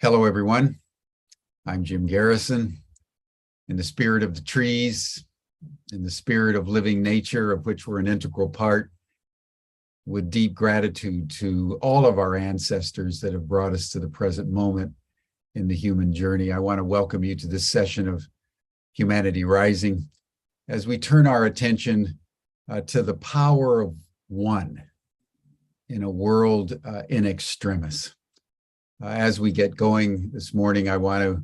Hello, everyone. I'm Jim Garrison. In the spirit of the trees, in the spirit of living nature, of which we're an integral part, with deep gratitude to all of our ancestors that have brought us to the present moment in the human journey, I want to welcome you to this session of Humanity Rising as we turn our attention to the power of one in a world in extremis. As we get going this morning, I want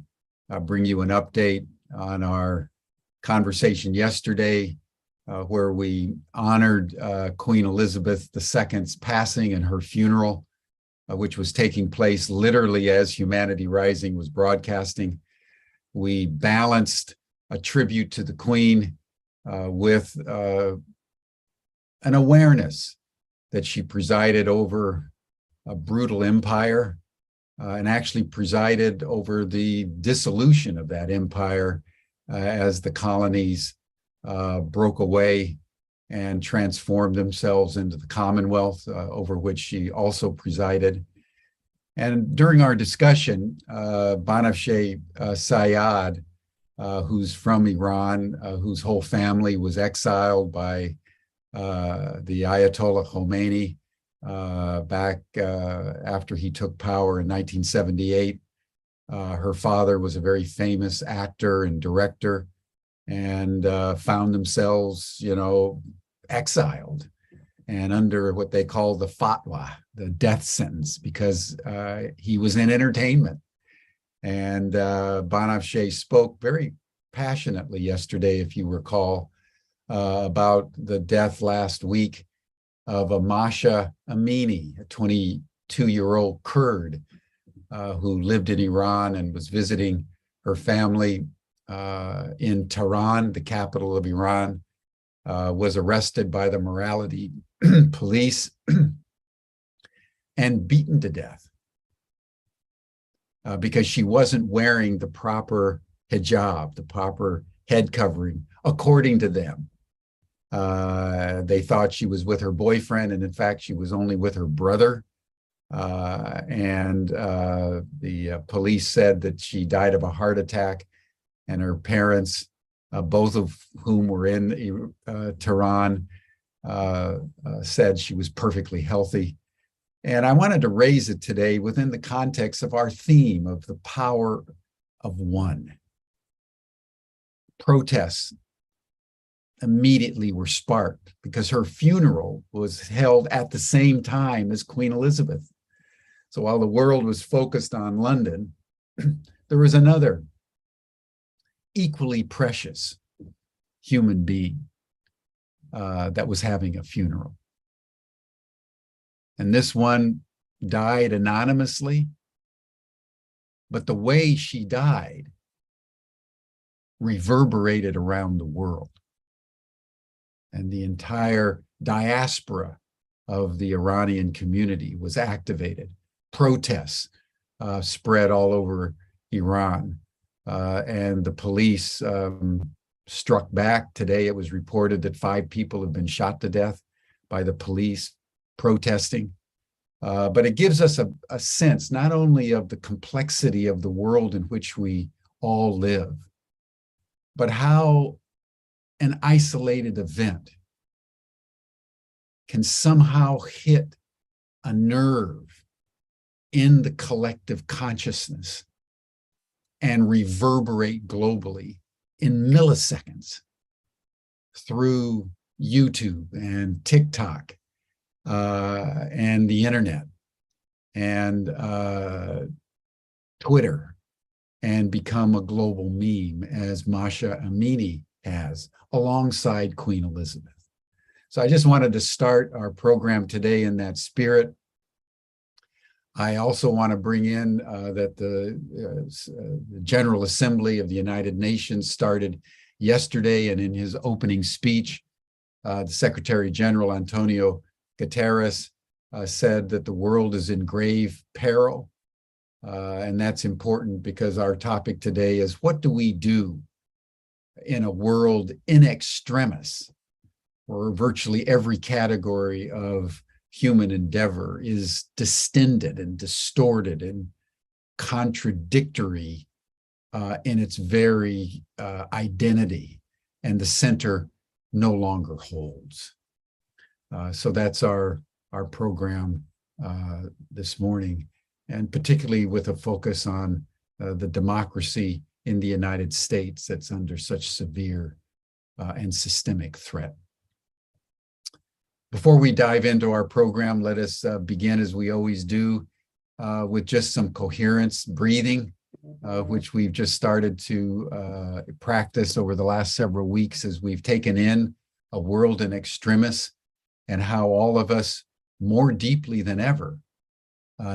to bring you an update on our conversation yesterday, where we honored Queen Elizabeth II's passing and her funeral, which was taking place literally as Humanity Rising was broadcasting. We balanced a tribute to the Queen with an awareness that she presided over a brutal empire, and actually presided over the dissolution of that empire as the colonies broke away and transformed themselves into the Commonwealth, over which she also presided. And during our discussion, Banafsheh Sayyad, who's from Iran, whose whole family was exiled by the Ayatollah Khomeini, back after he took power in 1978. Her father was a very famous actor and director, and found themselves, exiled and under what they call the fatwa, the death sentence, because he was in entertainment. And Banafsheh spoke very passionately yesterday, if you recall, about the death last week of Mahsa Amini, a 22-year-old Kurd who lived in Iran and was visiting her family in Tehran, the capital of Iran, was arrested by the morality police and beaten to death because she wasn't wearing the proper hijab, the proper head covering, according to them. They thought she was with her boyfriend, and in fact, she was only with her brother. And the police said that she died of a heart attack, and her parents, both of whom were in Tehran, said she was perfectly healthy. And I wanted to raise it today within the context of our theme of the power of one. Protests immediately were sparked because her funeral was held at the same time as Queen Elizabeth. So while the world was focused on London, there was another equally precious human being that was having a funeral. And this one died anonymously, but the way she died reverberated around the world. And the entire diaspora of the Iranian community was activated. Protests spread all over Iran, and the police struck back. Today, it was reported that 5 people have been shot to death by the police protesting. But it gives us a sense not only of the complexity of the world in which we all live, but how an isolated event can somehow hit a nerve in the collective consciousness and reverberate globally in milliseconds through YouTube and TikTok and the internet and Twitter, and become a global meme, as Mahsa Amini has, alongside Queen Elizabeth. So I just wanted to start our program today in that spirit. I also want to bring in that the General Assembly of the United Nations started yesterday, and in his opening speech, the Secretary General Antonio Guterres said that the world is in grave peril. And that's important because our topic today is, what do we do in a world in extremis, where virtually every category of human endeavor is distended and distorted and contradictory in its very identity, and the center no longer holds. So that's our program this morning, and particularly with a focus on the democracy in the United States that's under such severe and systemic threat. Before we dive into our program, let us begin, as we always do, with just some coherence breathing, which we've just started to practice over the last several weeks as we've taken in a world in extremis, and how all of us, more deeply than ever,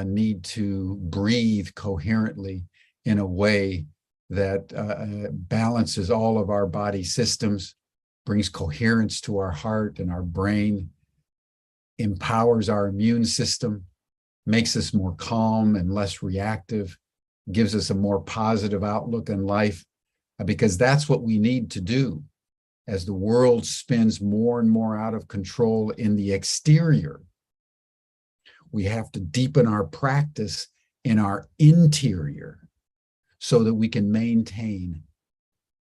need to breathe coherently in a way that balances all of our body systems, brings coherence to our heart and our brain, empowers our immune system, makes us more calm and less reactive, gives us a more positive outlook in life, because that's what we need to do as the world spins more and more out of control in the exterior. We have to deepen our practice in our interior so that we can maintain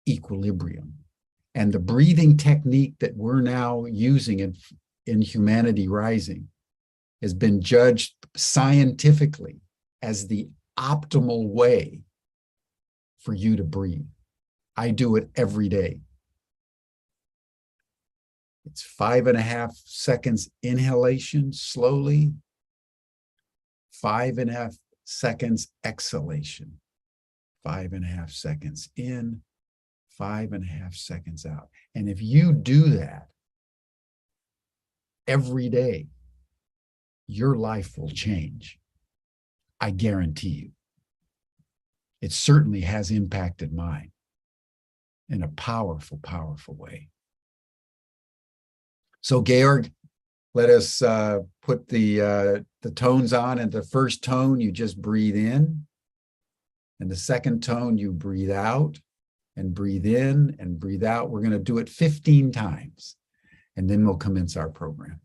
equilibrium. And the breathing technique that we're now using in Humanity Rising has been judged scientifically as the optimal way for you to breathe. I do it every day. It's 5.5 seconds inhalation slowly, 5.5 seconds exhalation, 5.5 seconds in, 5.5 seconds out. And if you do that every day, your life will change. I guarantee you. It certainly has impacted mine in a powerful, powerful way. So, Georg, let us put the tones on. And the first tone, you just breathe in. And the second tone, you breathe out and breathe in and breathe out. We're going to do it 15 times, and then we'll commence our program.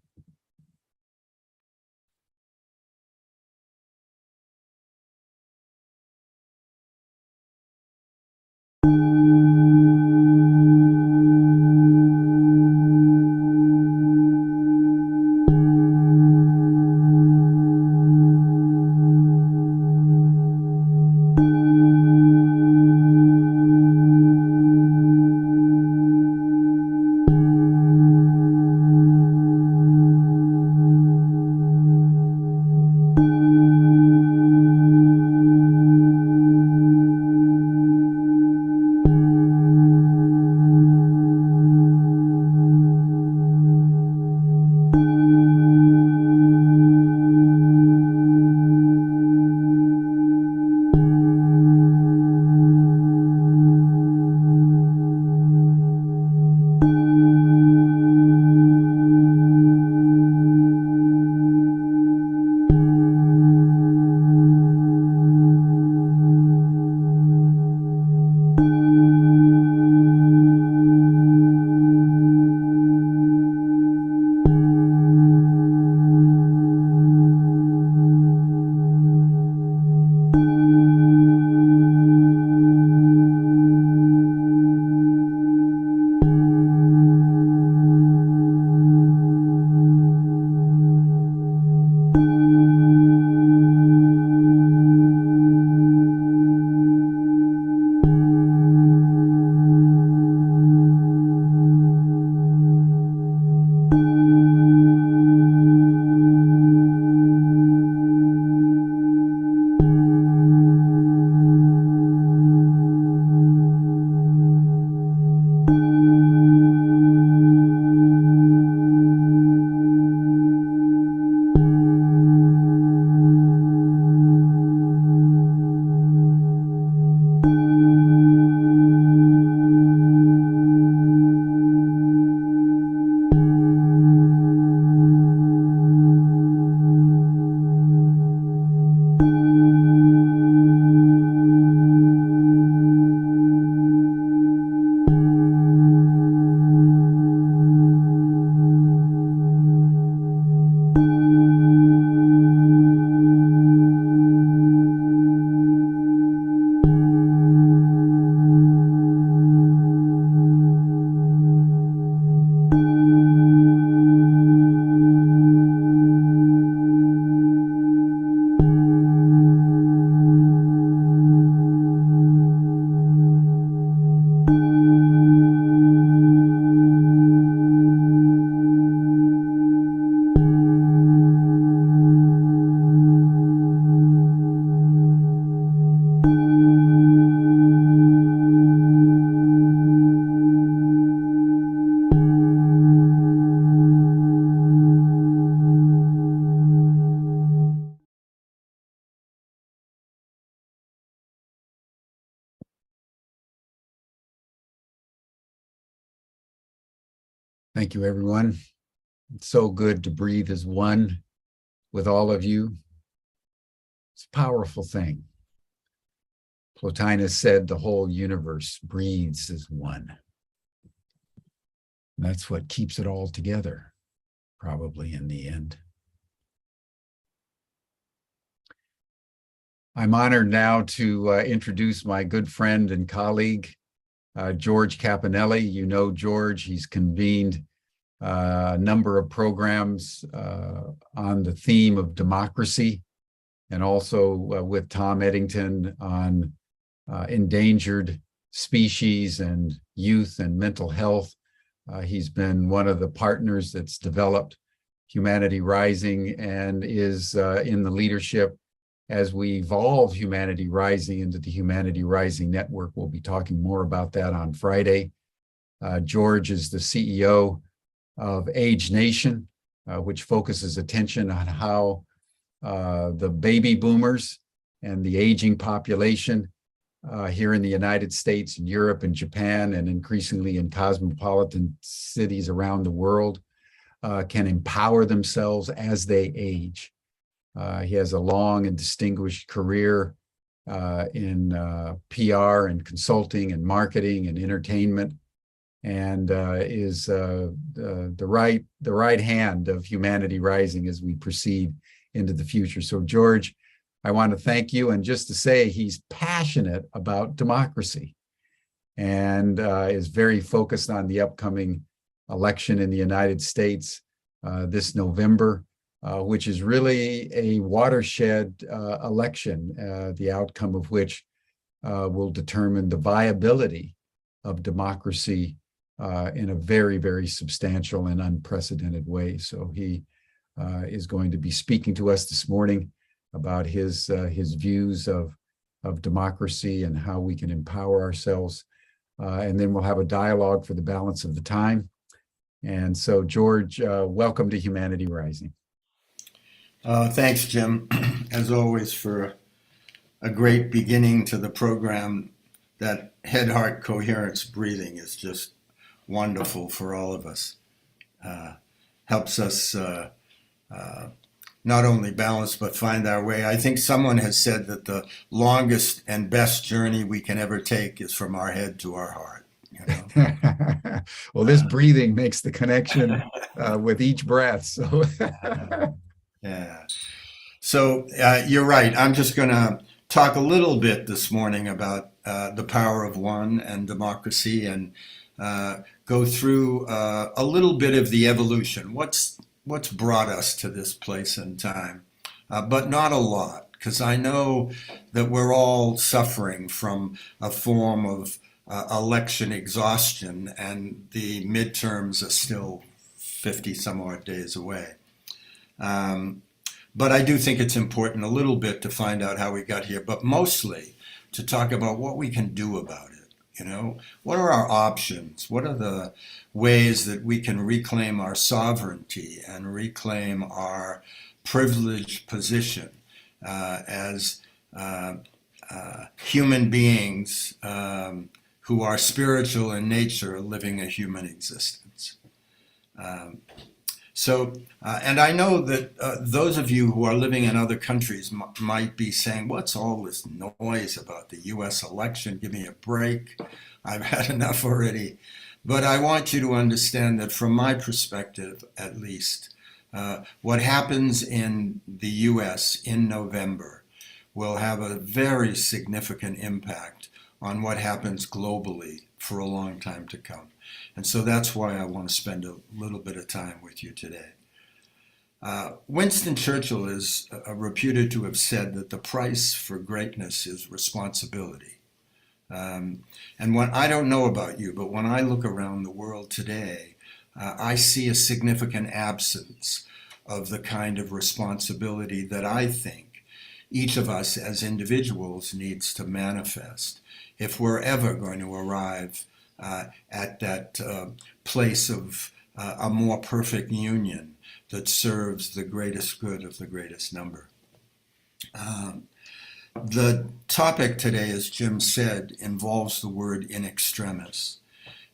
Thank you, everyone. It's so good to breathe as one with all of you. It's a powerful thing. Plotinus said the whole universe breathes as one. And that's what keeps it all together, probably in the end. I'm honored now to introduce my good friend and colleague, George Cappannelli. You know George, he's convened a number of programs on the theme of democracy, and also with Tom Eddington on endangered species and youth and mental health. He's been one of the partners that's developed Humanity Rising and is in the leadership as we evolve Humanity Rising into the Humanity Rising Network. We'll be talking more about that on Friday. George is the CEO of AgeNation, which focuses attention on how the baby boomers and the aging population here in the United States and Europe and Japan and increasingly in cosmopolitan cities around the world can empower themselves as they age. He has a long and distinguished career in PR and consulting and marketing and entertainment, and is the right hand of Humanity Rising as we proceed into the future. So, George, I want to thank you, and just to say he's passionate about democracy and is very focused on the upcoming election in the United States this November, which is really a watershed election, the outcome of which will determine the viability of democracy in a very, very substantial and unprecedented way. So he is going to be speaking to us this morning about his views of democracy and how we can empower ourselves. And then we'll have a dialogue for the balance of the time. And so, George, welcome to Humanity Rising. Thanks, Jim, as always, for a great beginning to the program. That head-heart coherence breathing is just wonderful for all of us. Helps us not only balance, but find our way. I think someone has said that the longest and best journey we can ever take is from our head to our heart. You know? Well, this breathing makes the connection with each breath. So, yeah. So you're right. I'm just going to talk a little bit this morning about the power of one and democracy, and go through a little bit of the evolution. What's brought us to this place and time, but not a lot, because I know that we're all suffering from a form of election exhaustion, and the midterms are still 50 some odd days away. But I do think it's important a little bit to find out how we got here, but mostly to talk about what we can do about it. You know, what are our options? What are the ways that we can reclaim our sovereignty and reclaim our privileged position as human beings who are spiritual in nature, living a human existence? And I know that those of you who are living in other countries might be saying, what's all this noise about the US election? Give me a break. I've had enough already. But I want you to understand that from my perspective, at least, what happens in the US in November will have a very significant impact on what happens globally for a long time to come. And so that's why I want to spend a little bit of time with you today. Winston Churchill is reputed to have said that the price for greatness is responsibility. And I don't know about you, but when I look around the world today, I see a significant absence of the kind of responsibility that I think each of us as individuals needs to manifest if we're ever going to arrive at that place of a more perfect union that serves the greatest good of the greatest number. The topic today, as Jim said, involves the word in extremis.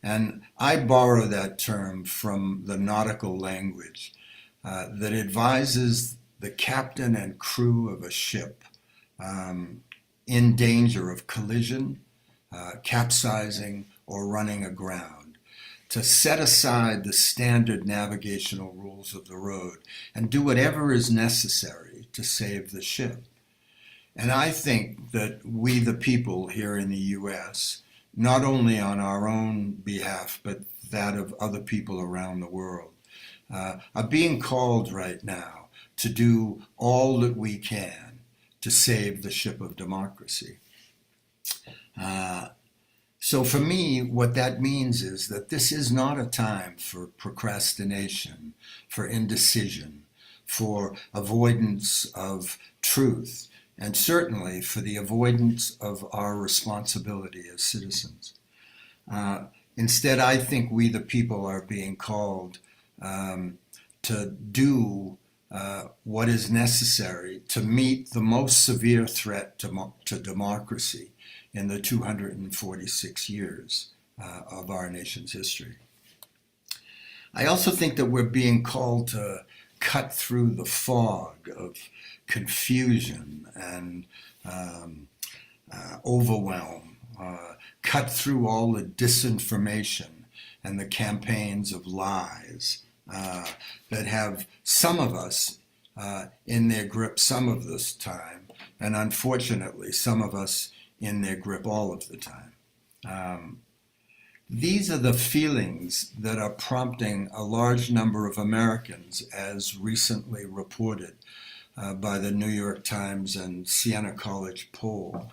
And I borrow that term from the nautical language that advises the captain and crew of a ship in danger of collision, capsizing, or running aground, to set aside the standard navigational rules of the road and do whatever is necessary to save the ship. And I think that we, the people here in the US, not only on our own behalf, but that of other people around the world, are being called right now to do all that we can to save the ship of democracy. So for me, what that means is that this is not a time for procrastination, for indecision, for avoidance of truth, and certainly for the avoidance of our responsibility as citizens. Instead, I think we, the people, are being called to do what is necessary to meet the most severe threat to democracy in the 246 years of our nation's history. I also think that we're being called to cut through the fog of confusion and overwhelm, cut through all the disinformation and the campaigns of lies that have some of us in their grip some of this time, and unfortunately some of us in their grip all of the time. These are the feelings that are prompting a large number of Americans, as recently reported by the New York Times and Siena College poll,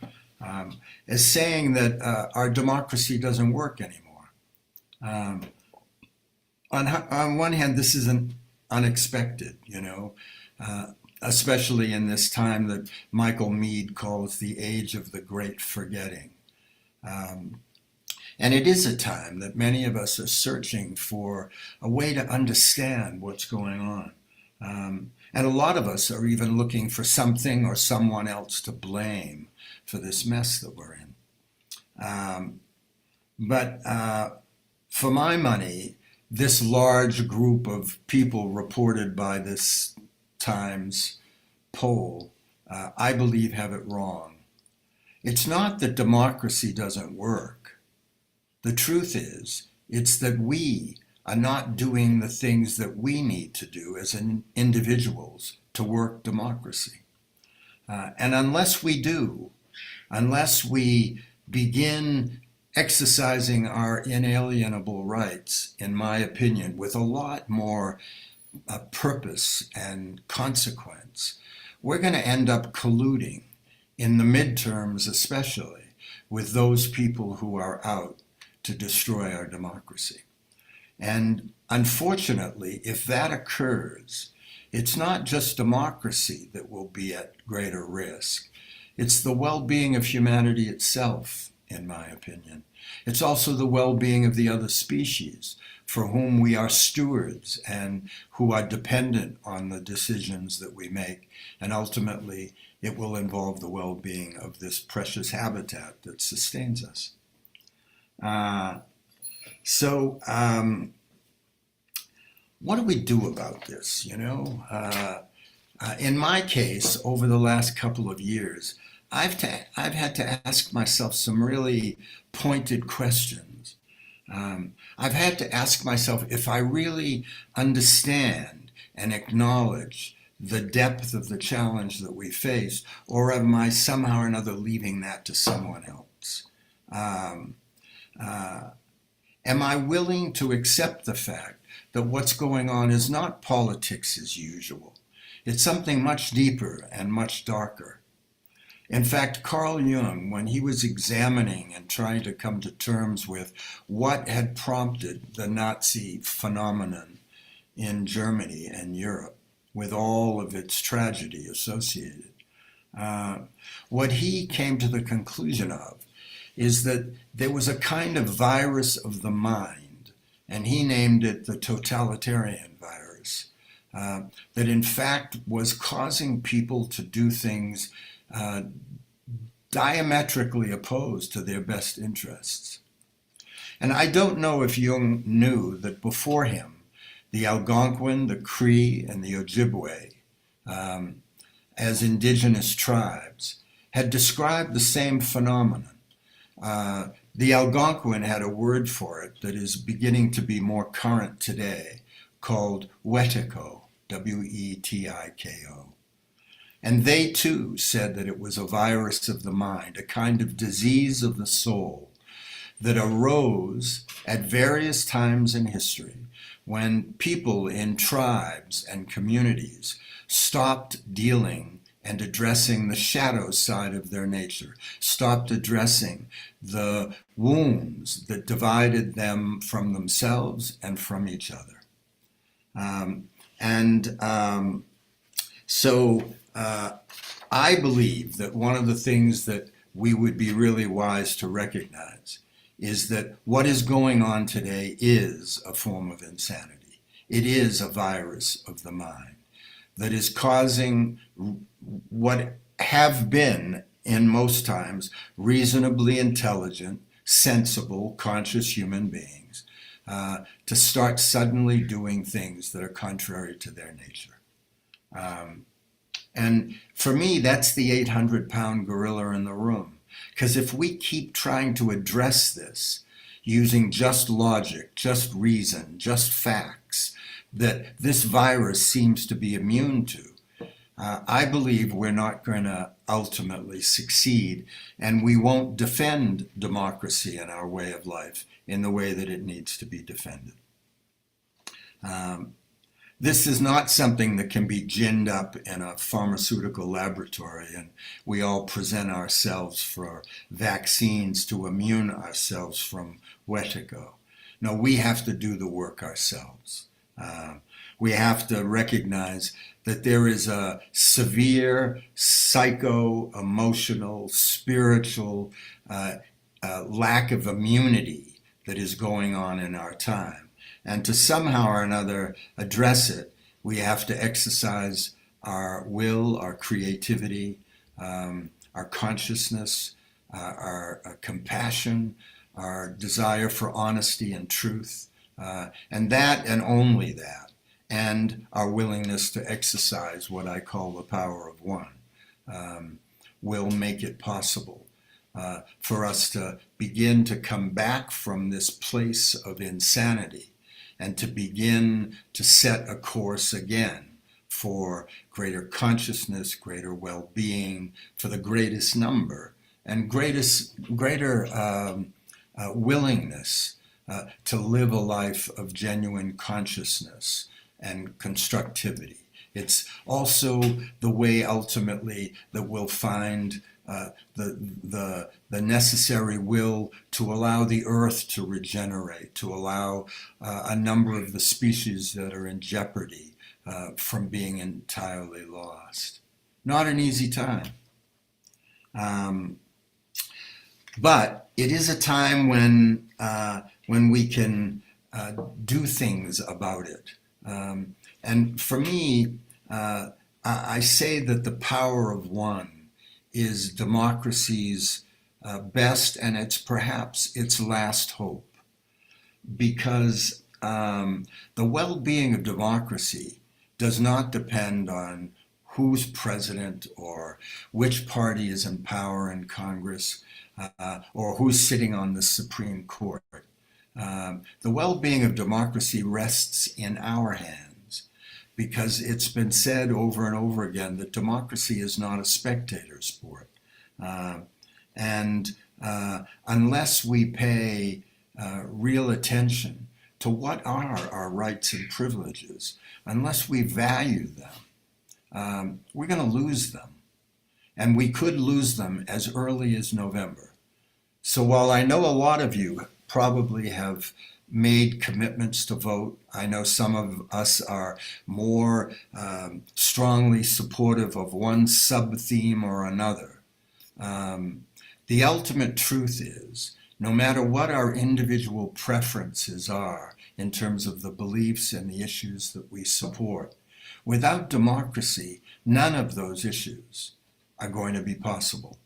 as saying that our democracy doesn't work anymore. On one hand, this isn't unexpected, especially in this time that Michael Meade calls the age of the great forgetting. And it is a time that many of us are searching for a way to understand what's going on. And a lot of us are even looking for something or someone else to blame for this mess that we're in. But for my money, this large group of people reported by this Times poll, I believe, have it wrong. It's not that democracy doesn't work. The truth is, it's that we are not doing the things that we need to do as individuals to work democracy. And unless we do, unless we begin exercising our inalienable rights, in my opinion, with a lot more purpose and consequence, we're going to end up colluding, in the midterms especially, with those people who are out to destroy our democracy. And unfortunately, if that occurs, it's not just democracy that will be at greater risk. It's the well-being of humanity itself, in my opinion. It's also the well-being of the other species for whom we are stewards and who are dependent on the decisions that we make. And ultimately, it will involve the well-being of this precious habitat that sustains us. So what do we do about this, in my case, over the last couple of years, I've had to ask myself some really pointed questions. I've had to ask myself if I really understand and acknowledge the depth of the challenge that we face, or am I somehow or another leaving that to someone else? Am I willing to accept the fact that what's going on is not politics as usual? It's something much deeper and much darker. In fact, Carl Jung, when he was examining and trying to come to terms with what had prompted the Nazi phenomenon in Germany and Europe, with all of its tragedy associated, what he came to the conclusion of is that there was a kind of virus of the mind, and he named it the totalitarian virus, that in fact was causing people to do things diametrically opposed to their best interests. And I don't know if Jung knew that before him, the Algonquin, the Cree, and the Ojibwe, as indigenous tribes, had described the same phenomenon. The Algonquin had a word for it that is beginning to be more current today, called wetiko, W-E-T-I-K-O. And they too said that it was a virus of the mind, a kind of disease of the soul that arose at various times in history when people in tribes and communities stopped dealing and addressing the shadow side of their nature, stopped addressing the wounds that divided them from themselves and from each other. So I believe that one of the things that we would be really wise to recognize is that what is going on today is a form of insanity. It is a virus of the mind that is causing what have been, in most times, reasonably intelligent, sensible, conscious human beings to start suddenly doing things that are contrary to their nature. And for me, that's the 800-pound gorilla in the room. Because if we keep trying to address this using just logic, just reason, just facts, that this virus seems to be immune to, I believe we're not going to ultimately succeed, and we won't defend democracy and our way of life in the way that it needs to be defended. This is not something that can be ginned up in a pharmaceutical laboratory and we all present ourselves for vaccines to immune ourselves from wetiko. No, we have to do the work ourselves. We have to recognize that there is a severe psycho-emotional, spiritual lack of immunity that is going on in our time. And to somehow or another address it, we have to exercise our will, our creativity, our consciousness, our compassion, our desire for honesty and truth, and that and only that, and our willingness to exercise what I call the power of one, will make it possible for us to begin to come back from this place of insanity and to begin to set a course again for greater consciousness, greater well-being, for the greatest number, and greater willingness to live a life of genuine consciousness and constructivity. It's also the way ultimately that we'll find the necessary will to allow the earth to regenerate, to allow a number of the species that are in jeopardy from being entirely lost. Not an easy time. But it is a time when we can do things about it. And for me, I say that the power of one is democracy's best and it's perhaps its last hope. Because the well-being of democracy does not depend on who's president or which party is in power in Congress or who's sitting on the Supreme Court. The well-being of democracy rests in our hands. Because it's been said over and over again that democracy is not a spectator sport. And unless we pay real attention to what are our rights and privileges, unless we value them, we're going to lose them. And we could lose them as early as November. So while I know a lot of you probably have made commitments to vote. I know some of us are more strongly supportive of one sub-theme or another. The ultimate truth is, no matter what our individual preferences are in terms of the beliefs and the issues that we support, without democracy, none of those issues are going to be possible.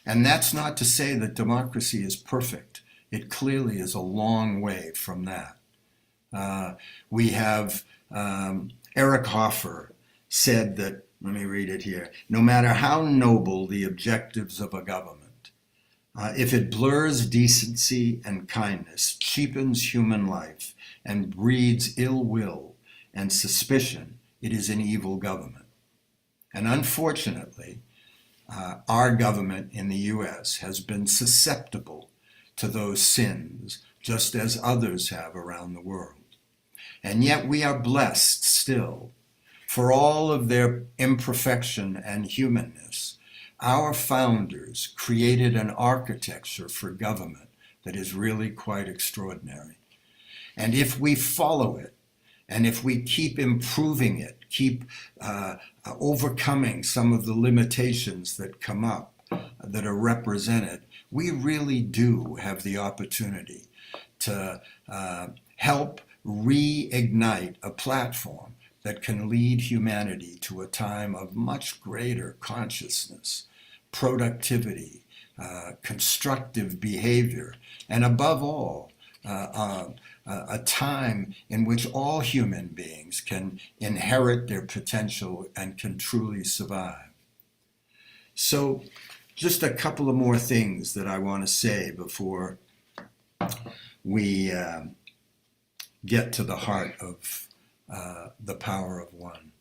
And that's not to say that democracy is perfect. It clearly is a long way from that. We have Eric Hoffer said that, let me read it here, no matter how noble the objectives of a government, if it blurs decency and kindness, cheapens human life, and breeds ill will and suspicion, it is an evil government. And unfortunately, our government in the US has been susceptible to those sins, just as others have around the world. And yet we are blessed still. For all of their imperfection and humanness, our founders created an architecture for government that is really quite extraordinary. And if we follow it, and if we keep improving it, keep overcoming some of the limitations that come up, that are represented, we really do have the opportunity to help reignite a platform that can lead humanity to a time of much greater consciousness, productivity, constructive behavior, and above all, a time in which all human beings can inherit their potential and can truly survive. So just a couple of more things that I want to say before we get to the heart of the power of one.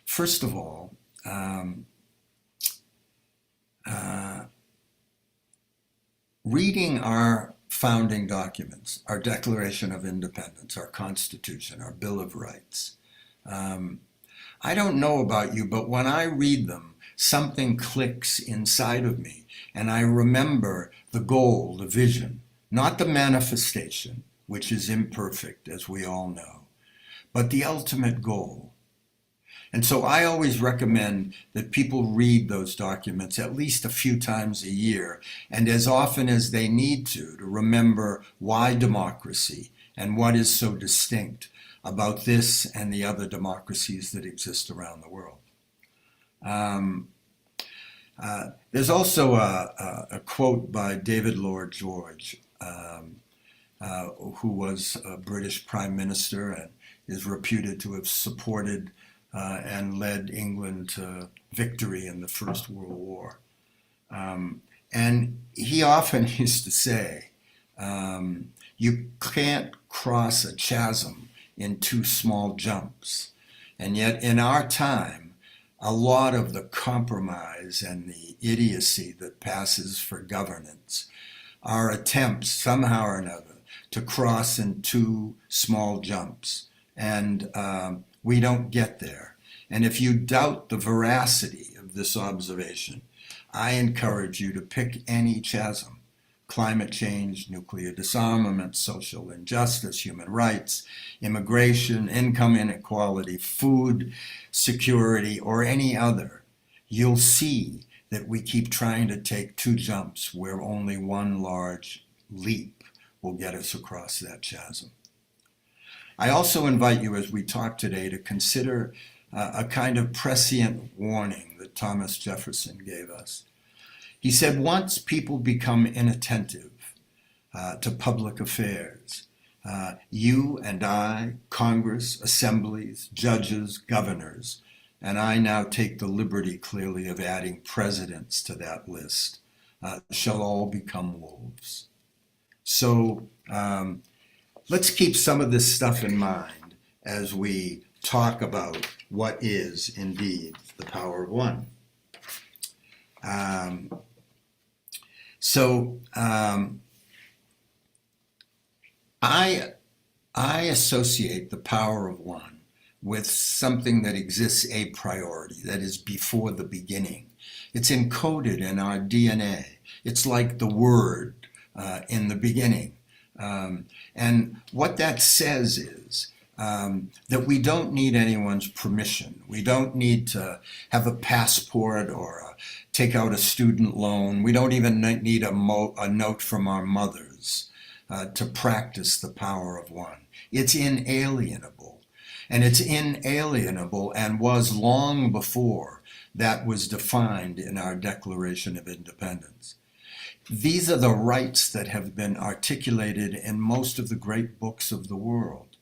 First of all, reading our founding documents, our Declaration of Independence, our Constitution, our Bill of Rights. I don't know about you, but when I read them, something clicks inside of me, and I remember the goal, the vision, not the manifestation, which is imperfect, as we all know, but the ultimate goal. And so I always recommend that people read those documents at least a few times a year, and as often as they need to remember why democracy and what is so distinct about this and the other democracies that exist around the world. There's also a quote by David Lloyd George, who was a British Prime Minister and is reputed to have supported and led England to victory in the First World War. And he often used to say, you can't cross a chasm in two small jumps. And yet in our time, a lot of the compromise and the idiocy that passes for governance are attempts somehow or another to cross in two small jumps. And we don't get there. And if you doubt the veracity of this observation, I encourage you to pick any chasm: climate change, nuclear disarmament, social injustice, human rights, immigration, income inequality, food security, or any other. You'll see that we keep trying to take two jumps where only one large leap will get us across that chasm. I also invite you, as we talk today, to consider a kind of prescient warning that Thomas Jefferson gave us. He said, once people become inattentive to public affairs, you and I, Congress, assemblies, judges, governors, and I now take the liberty clearly of adding presidents to that list, shall all become wolves. So let's keep some of this stuff in mind as we talk about what is indeed the power of one. I associate the power of one with something that exists a priority, that is before the beginning. It's encoded in our DNA. It's like the word in the beginning. And what that says is that we don't need anyone's permission. We don't need to have a passport or take out a student loan. We don't even need a note from our mothers to practice the power of one. It's inalienable. And it's inalienable and was long before that was defined in our Declaration of Independence. These are the rights that have been articulated in most of the great books of the world.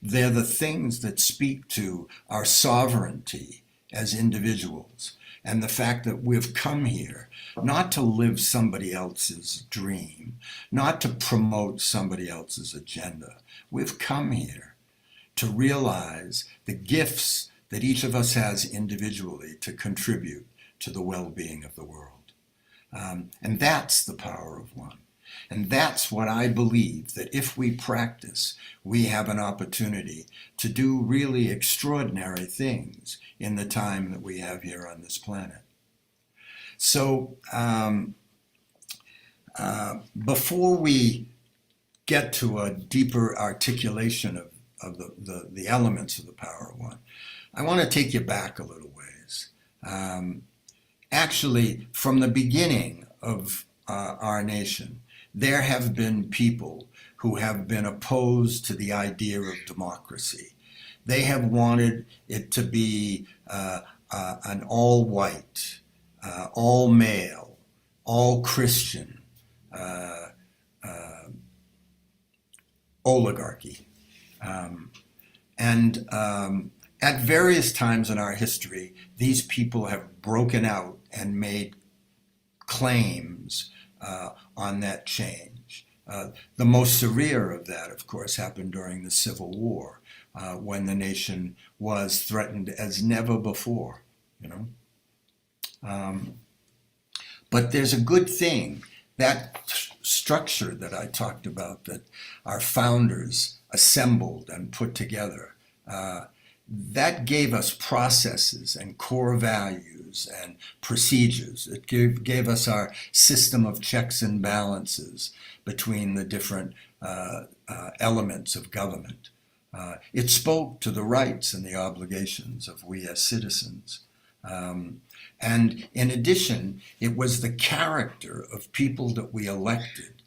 They're the things that speak to our sovereignty as individuals and the fact that we've come here not to live somebody else's dream, not to promote somebody else's agenda. We've come here to realize the gifts that each of us has individually to contribute to the well-being of the world. And that's the power of one. And that's what I believe, that if we practice, we have an opportunity to do really extraordinary things in the time that we have here on this planet. So before we get to a deeper articulation of the elements of the power of one, I want to take you back a little ways. Actually, from the beginning of our nation, there have been people who have been opposed to the idea of democracy. They have wanted it to be an all-white, all-male, all-Christian oligarchy. At various times in our history, these people have broken out and made claims on that change. The most severe of that, of course, happened during the Civil War, when the nation was threatened as never before, you know. But there's a good thing, that structure that I talked about, that our founders assembled and put together, that gave us processes and core values and procedures. It gave us our system of checks and balances between the different elements of government. It spoke to the rights and the obligations of we as citizens. And in addition, it was the character of people that we elected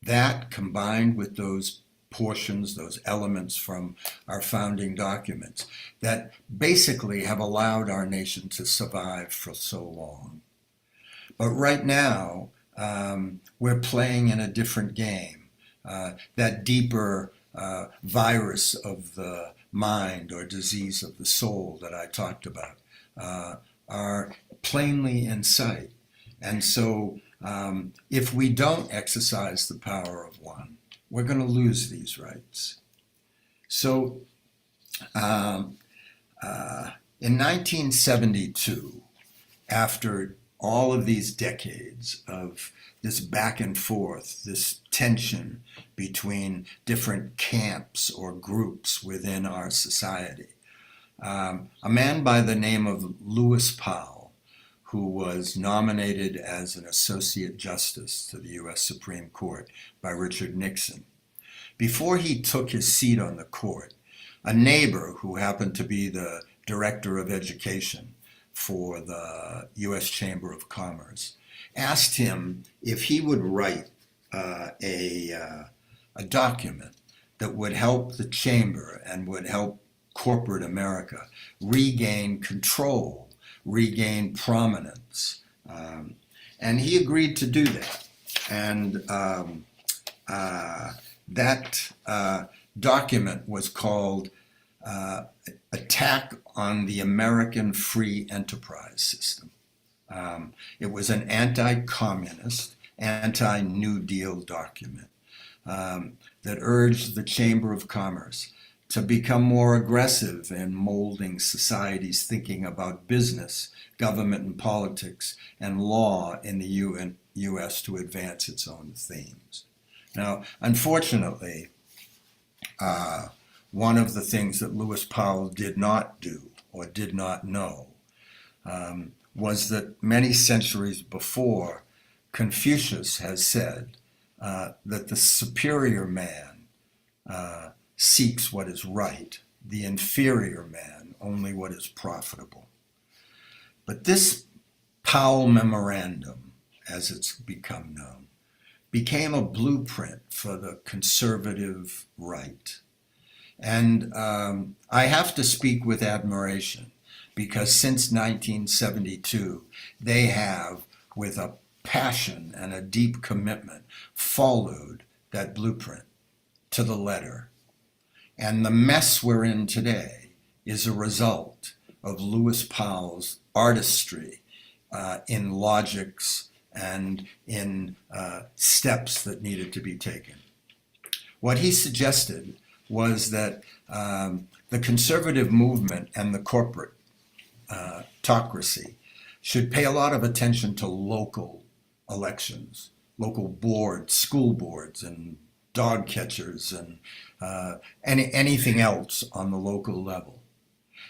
that, combined with those portions, those elements from our founding documents, that basically have allowed our nation to survive for so long. But right now, we're playing in a different game. That deeper virus of the mind or disease of the soul that I talked about are plainly in sight. And so if we don't exercise the power of one, we're going to lose these rights. So in 1972, after all of these decades of this back and forth, this tension between different camps or groups within our society, a man by the name of Lewis Powell, who was nominated as an Associate Justice to the U.S. Supreme Court by Richard Nixon. Before he took his seat on the court, a neighbor who happened to be the Director of Education for the U.S. Chamber of Commerce asked him if he would write a document that would help the Chamber and would help corporate America regain control, regain prominence. And he agreed to do that. And that document was called Attack on the American Free Enterprise System. It was an anti-communist, anti-New Deal document that urged the Chamber of Commerce to become more aggressive in molding society's thinking about business, government and politics, and law in the U.S. to advance its own themes. Now, unfortunately, one of the things that Lewis Powell did not do or did not know was that many centuries before, Confucius has said that the superior man seeks what is right, the inferior man only what is profitable. But this Powell Memorandum, as it's become known, became a blueprint for the conservative right. And I have to speak with admiration, because since 1972, they have, with a passion and a deep commitment followed that blueprint to the letter. And the mess we're in today is a result of Lewis Powell's artistry in logics and in steps that needed to be taken. What he suggested was that the conservative movement and the corporate autocracy should pay a lot of attention to local elections, local boards, school boards, and dog catchers, and anything else on the local level.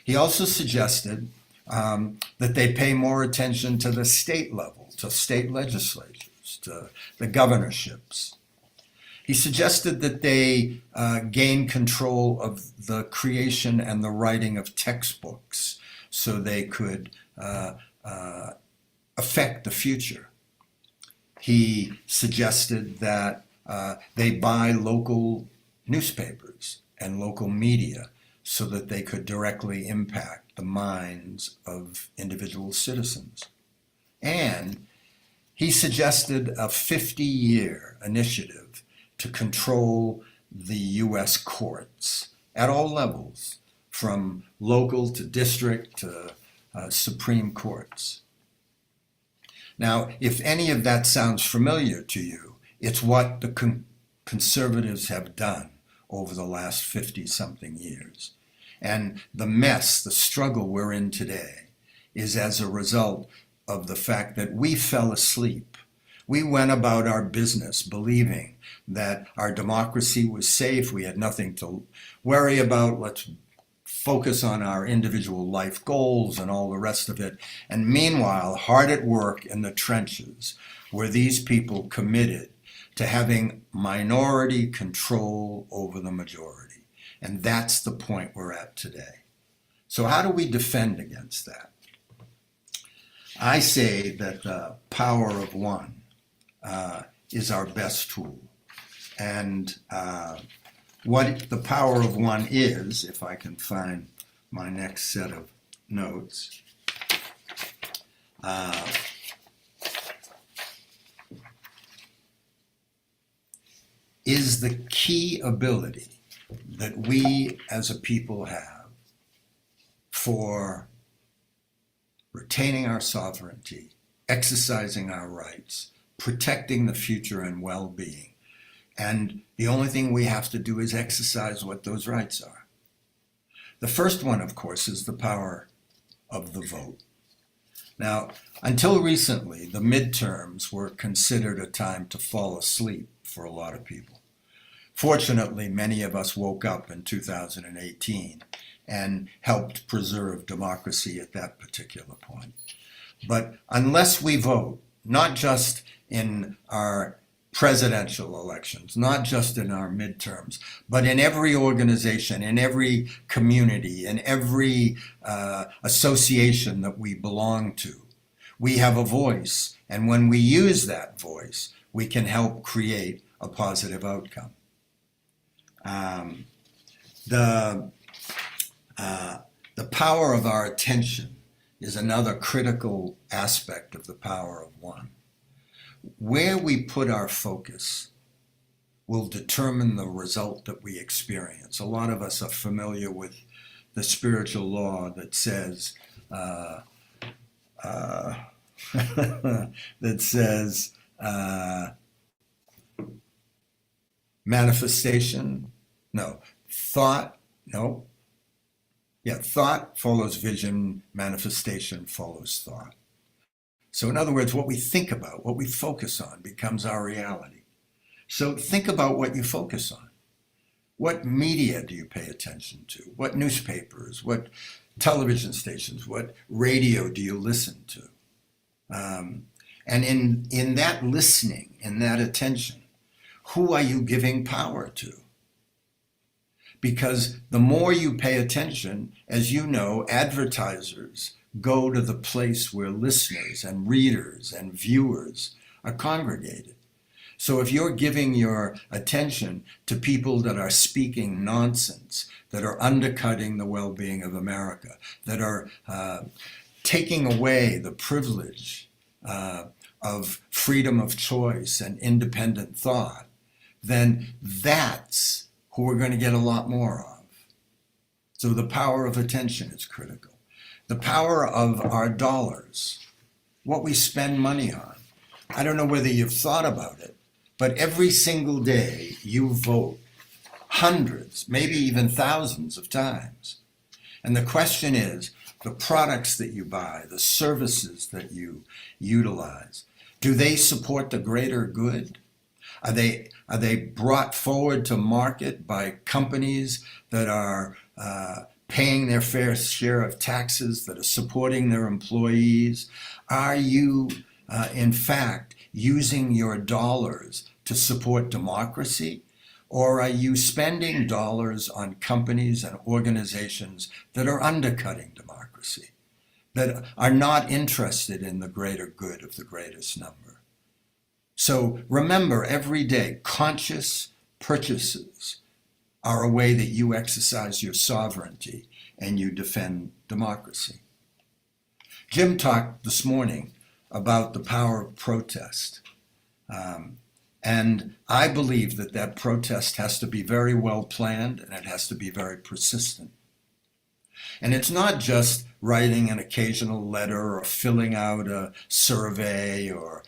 He also suggested that they pay more attention to the state level, to state legislatures, to the governorships. He suggested that they gain control of the creation and the writing of textbooks so they could affect the future. He suggested that they buy local newspapers and local media so that they could directly impact the minds of individual citizens. And he suggested a 50-year initiative to control the U.S. courts at all levels, from local to district to Supreme Courts. Now, if any of that sounds familiar to you, it's what the conservatives have done over the last 50-something years. And the mess, the struggle we're in today, is as a result of the fact that we fell asleep. We went about our business believing that our democracy was safe, we had nothing to worry about, let's focus on our individual life goals and all the rest of it. And meanwhile, hard at work in the trenches were these people committed to having minority control over the majority. And that's the point we're at today. So how do we defend against that? I say that the power of one is our best tool. And what the power of one is, if I can find my next set of notes, is the key ability that we as a people have for retaining our sovereignty, exercising our rights, protecting the future and well-being. And the only thing we have to do is exercise what those rights are. The first one, of course, is the power of the vote. Now, until recently, the midterms were considered a time to fall asleep for a lot of people. Fortunately, many of us woke up in 2018 and helped preserve democracy at that particular point. But unless we vote, not just in our presidential elections, not just in our midterms, but in every organization, in every community, in every association that we belong to, we have a voice. And when we use that voice, we can help create a positive outcome. The power of our attention is another critical aspect of the power of one. Where we put our focus will determine the result that we experience. A lot of us are familiar with the spiritual law that says thought follows vision, manifestation follows thought. So in other words, what we think about, what we focus on becomes our reality. So think about what you focus on. What media do you pay attention to? What newspapers, what television stations, what radio do you listen to? And in that listening, in that attention, who are you giving power to? Because the more you pay attention, as you know, advertisers go to the place where listeners and readers and viewers are congregated. So if you're giving your attention to people that are speaking nonsense, that are undercutting the well-being of America, that are taking away the privilege of freedom of choice and independent thought, then that's who we're going to get a lot more of. So the power of attention is critical. The power of our dollars, what we spend money on. I don't know whether you've thought about it, but every single day you vote hundreds, maybe even thousands of times. And the question is, the products that you buy, the services that you utilize, do they support the greater good? Are they brought forward to market by companies that are paying their fair share of taxes, that are supporting their employees? Are you, in fact, using your dollars to support democracy? Or are you spending dollars on companies and organizations that are undercutting democracy, that are not interested in the greater good of the greatest number? So remember, every day, conscious purchases are a way that you exercise your sovereignty and you defend democracy. Jim talked this morning about the power of protest. And I believe that that protest has to be very well planned and it has to be very persistent. And it's not just writing an occasional letter or filling out a survey or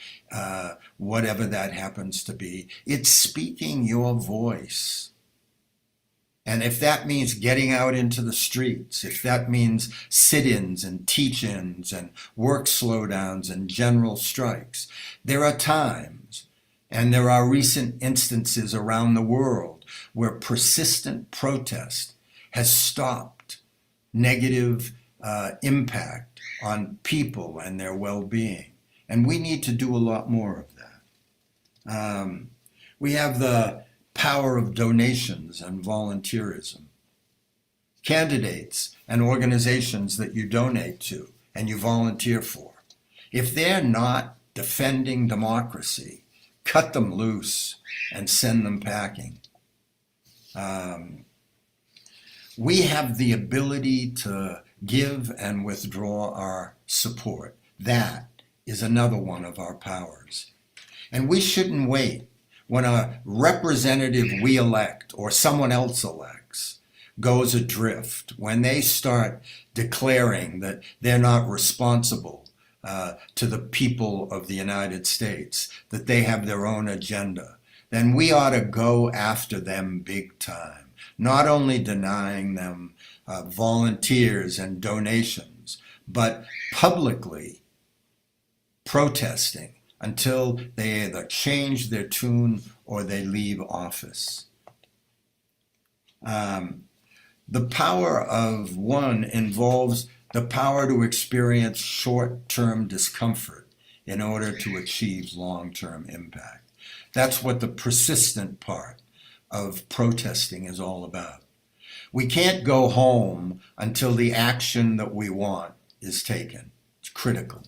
whatever that happens to be. It's speaking your voice. And if that means getting out into the streets, if that means sit-ins and teach-ins and work slowdowns and general strikes, there are times, and there are recent instances around the world where persistent protest has stopped negative impact on people and their well-being. And we need to do a lot more of that. We have the power of donations and volunteerism. Candidates and organizations that you donate to and you volunteer for, if they're not defending democracy, cut them loose and send them packing. We have the ability to give and withdraw our support. That is another one of our powers. And we shouldn't wait when a representative we elect or someone else elects goes adrift, when they start declaring that they're not responsible to the people of the United States, that they have their own agenda, then we ought to go after them big time, not only denying them volunteers and donations, but publicly protesting until they either change their tune or they leave office. The power of one involves the power to experience short-term discomfort in order to achieve long-term impact. That's what the persistent part of protesting is all about. We can't go home until the action that we want is taken. It's critical.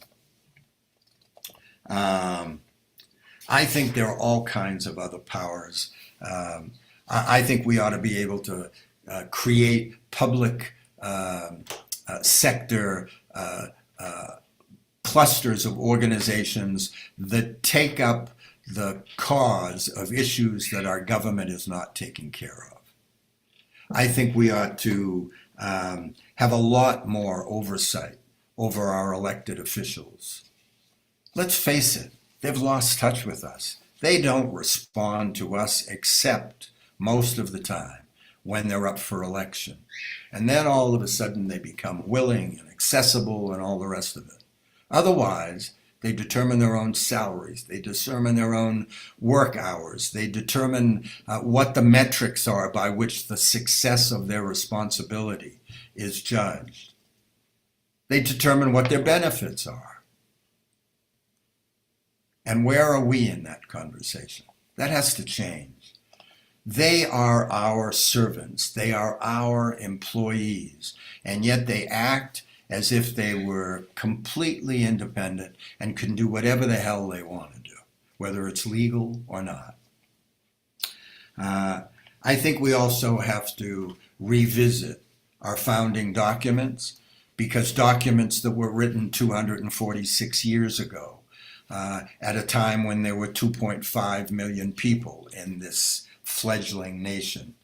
I think there are all kinds of other powers. I think we ought to be able to create public sector clusters of organizations that take up the cause of issues that our government is not taking care of. I think we ought to have a lot more oversight over our elected officials. Let's face it, they've lost touch with us. They don't respond to us except most of the time when they're up for election. And then all of a sudden they become willing and accessible and all the rest of it. Otherwise, they determine their own salaries. They determine their own work hours. They determine what the metrics are by which the success of their responsibility is judged. They determine what their benefits are. And where are we in that conversation? That has to change. They are our servants. They are our employees. And yet they act as if they were completely independent and can do whatever the hell they want to do, whether it's legal or not. I think we also have to revisit our founding documents, because documents that were written 246 years ago at a time when there were 2.5 million people in this fledgling nation,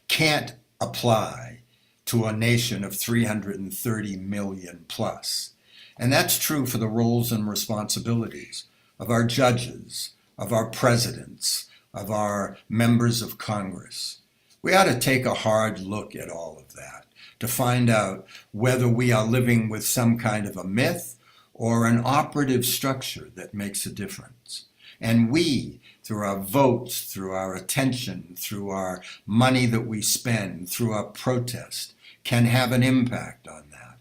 can't apply to a nation of 330 million plus. And that's true for the roles and responsibilities of our judges, of our presidents, of our members of Congress. We ought to take a hard look at all of that to find out whether we are living with some kind of a myth or an operative structure that makes a difference. And we, through our votes, through our attention, through our money that we spend, through our protest, can have an impact on that.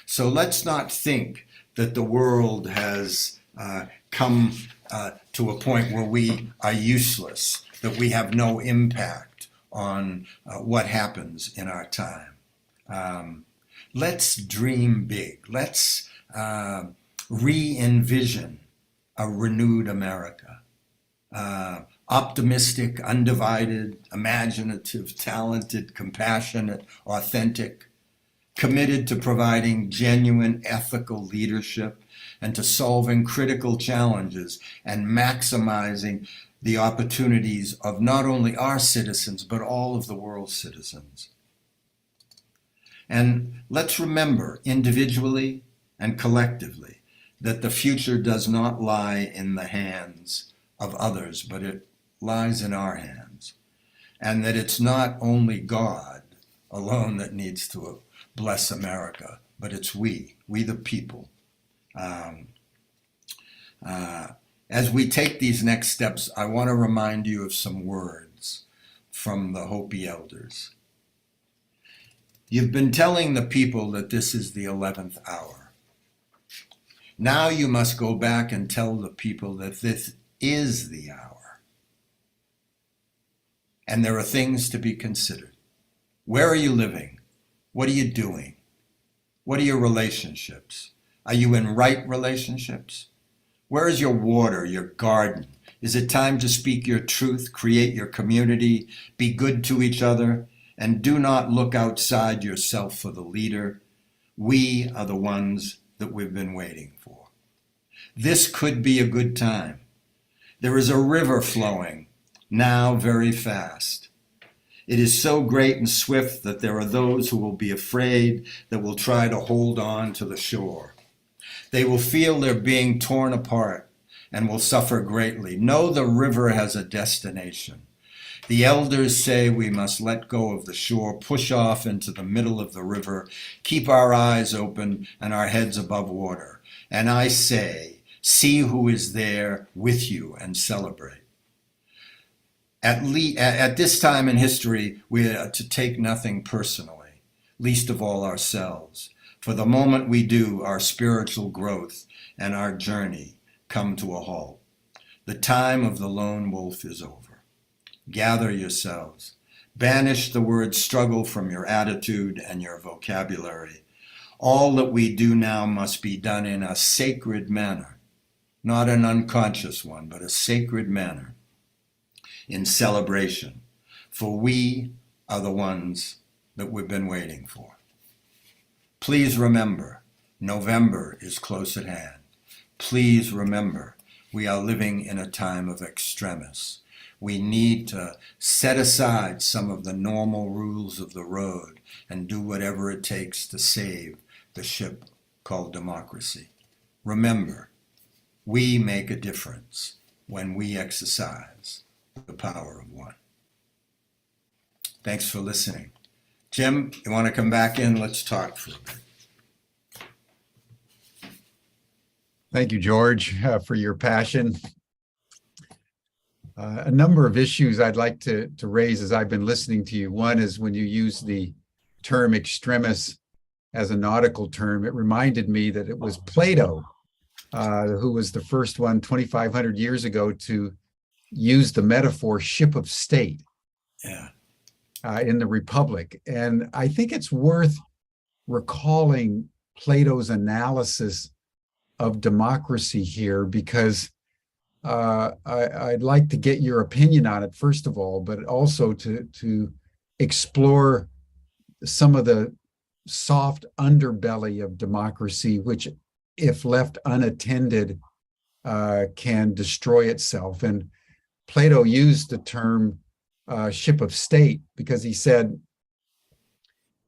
So let's not think that the world has come to a point where we are useless, that we have no impact on what happens in our time. Let's dream big. Let's re-envision a renewed America. Optimistic, undivided, imaginative, talented, compassionate, authentic, committed to providing genuine ethical leadership and to solving critical challenges and maximizing the opportunities of not only our citizens, but all of the world's citizens. And let's remember, individually and collectively, that the future does not lie in the hands of others, but it lies in our hands. And that it's not only God alone that needs to bless America, but it's we the people. As we take these next steps, I want to remind you of some words from the Hopi elders. You've been telling the people that this is the 11th hour. Now you must go back and tell the people that this is the hour. And there are things to be considered. Where are you living? What are you doing? What are your relationships? Are you in right relationships? Where is your water, your garden? Is it time to speak your truth, create your community, be good to each other, and do not look outside yourself for the leader? We are the ones that we've been waiting for. This could be a good time. There is a river flowing, now very fast. It is so great and swift that there are those who will be afraid, that will try to hold on to the shore. They will feel they're being torn apart and will suffer greatly. Know the river has a destination. The elders say we must let go of the shore, push off into the middle of the river, keep our eyes open and our heads above water. And I say, see who is there with you and celebrate. At this time in history, we are to take nothing personally, least of all ourselves. For the moment we do, our spiritual growth and our journey come to a halt. The time of the lone wolf is over. Gather yourselves. Banish the word struggle from your attitude and your vocabulary. All that we do now must be done in a sacred manner, not an unconscious one, but a sacred manner, in celebration, for we are the ones that we've been waiting for. Please remember, November is close at hand. Please remember, we are living in a time of extremis. We need to set aside some of the normal rules of the road and do whatever it takes to save the ship called democracy. Remember, we make a difference when we exercise the power of one. Thanks for listening. Jim, you want to come back in? Let's talk for a bit. Thank you, George, for your passion. A number of issues I'd like to raise as I've been listening to you. One is when you use the term extremis as a nautical term, it reminded me that it was Plato who was the first one 2,500 years ago to use the metaphor ship of state in the Republic. And I think it's worth recalling Plato's analysis of democracy here, because I'd like to get your opinion on it, first of all, but also to explore some of the soft underbelly of democracy, which, if left unattended, can destroy itself. And Plato used the term ship of state because he said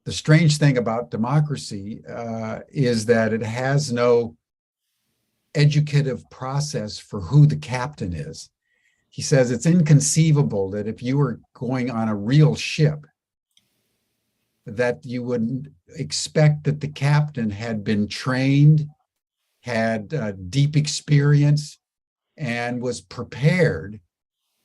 the strange thing about democracy is that it has no educative process for who the captain is. He says it's inconceivable that if you were going on a real ship, that you would expect that the captain had been trained, had deep experience, and was prepared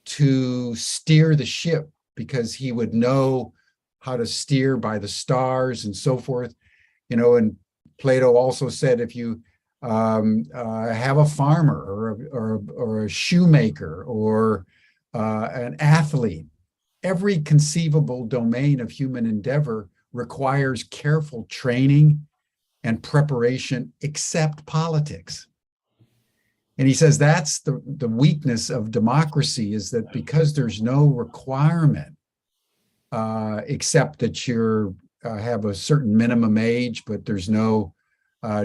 to steer the ship because he would know how to steer by the stars and so forth. And Plato also said if you have a farmer or a shoemaker or an athlete, every conceivable domain of human endeavor requires careful training and preparation except politics. And he says that's the weakness of democracy, is that because there's no requirement except that you have a certain minimum age, but there's no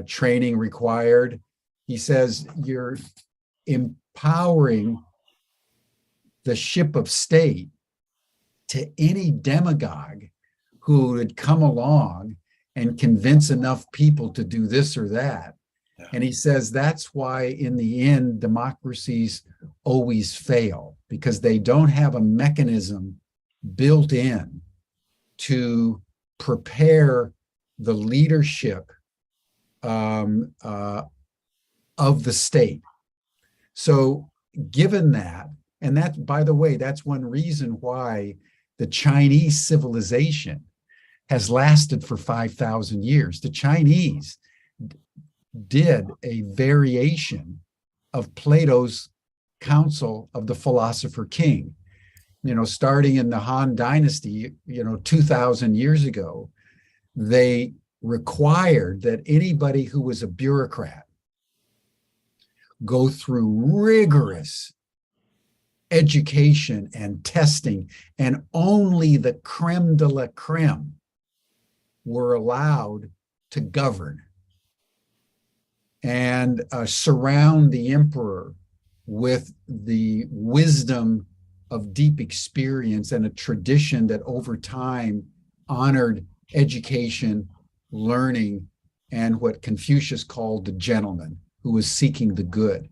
training required. He says you're empowering the ship of state to any demagogue who would come along and convince enough people to do this or that. Yeah. And he says that's why in the end, democracies always fail, because they don't have a mechanism built in to prepare the leadership of the state. So given that, and that, by the way, that's one reason why the Chinese civilization has lasted for 5,000 years. The Chinese did a variation of Plato's council of the philosopher king. Starting in the Han Dynasty, 2,000 years ago, they required that anybody who was a bureaucrat go through rigorous education and testing, and only the creme de la creme were allowed to govern and surround the emperor with the wisdom of deep experience and a tradition that over time honored education, learning, and what Confucius called the gentleman who was seeking the good.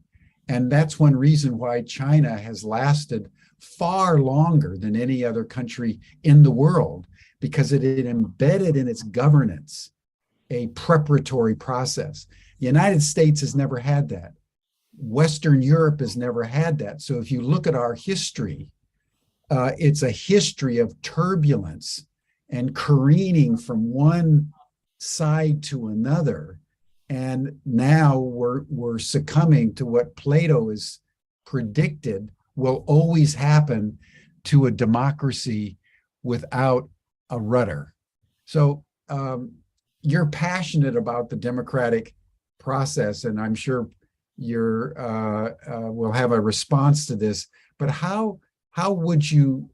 And that's one reason why China has lasted far longer than any other country in the world, because it had embedded in its governance a preparatory process. The United States has never had that. Western Europe has never had that. So if you look at our history, it's a history of turbulence and careening from one side to another. And now we're succumbing to what Plato has predicted will always happen to a democracy without a rudder. So you're passionate about the democratic process, and I'm sure we'll have a response to this. But how would you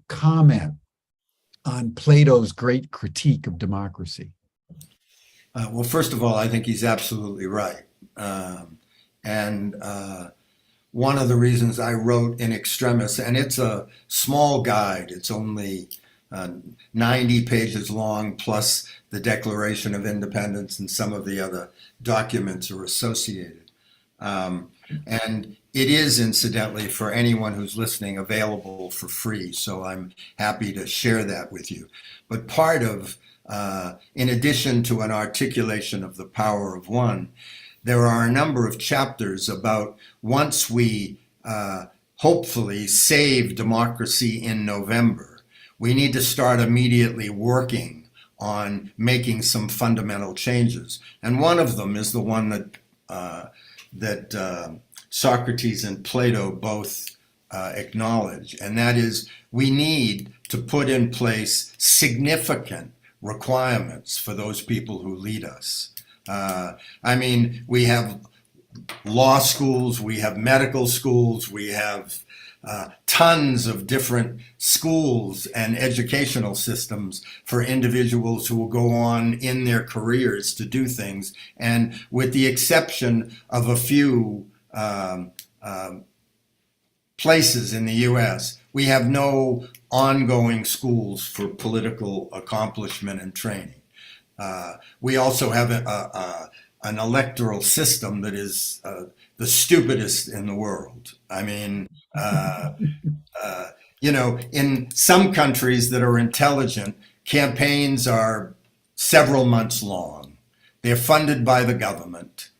comment on Plato's great critique of democracy? Well, first of all, I think he's absolutely right. And one of the reasons I wrote in Extremis, and it's a small guide, it's only 90 pages long, plus the Declaration of Independence and some of the other documents are associated. And it is, incidentally, for anyone who's listening, available for free. So I'm happy to share that with you. But part of, in addition to an articulation of the power of one, there are a number of chapters about once we hopefully save democracy in November, we need to start immediately working on making some fundamental changes. And one of them is the one that Socrates and Plato both acknowledge, and that is we need to put in place significant requirements for those people who lead us. I mean, we have law schools, we have medical schools, we have tons of different schools and educational systems for individuals who will go on in their careers to do things. And with the exception of a few um, places in the U.S., we have no ongoing schools for political accomplishment and training. We also have an electoral system that is the stupidest in the world. I mean, in some countries that are intelligent, campaigns are several months long. They're funded by the government.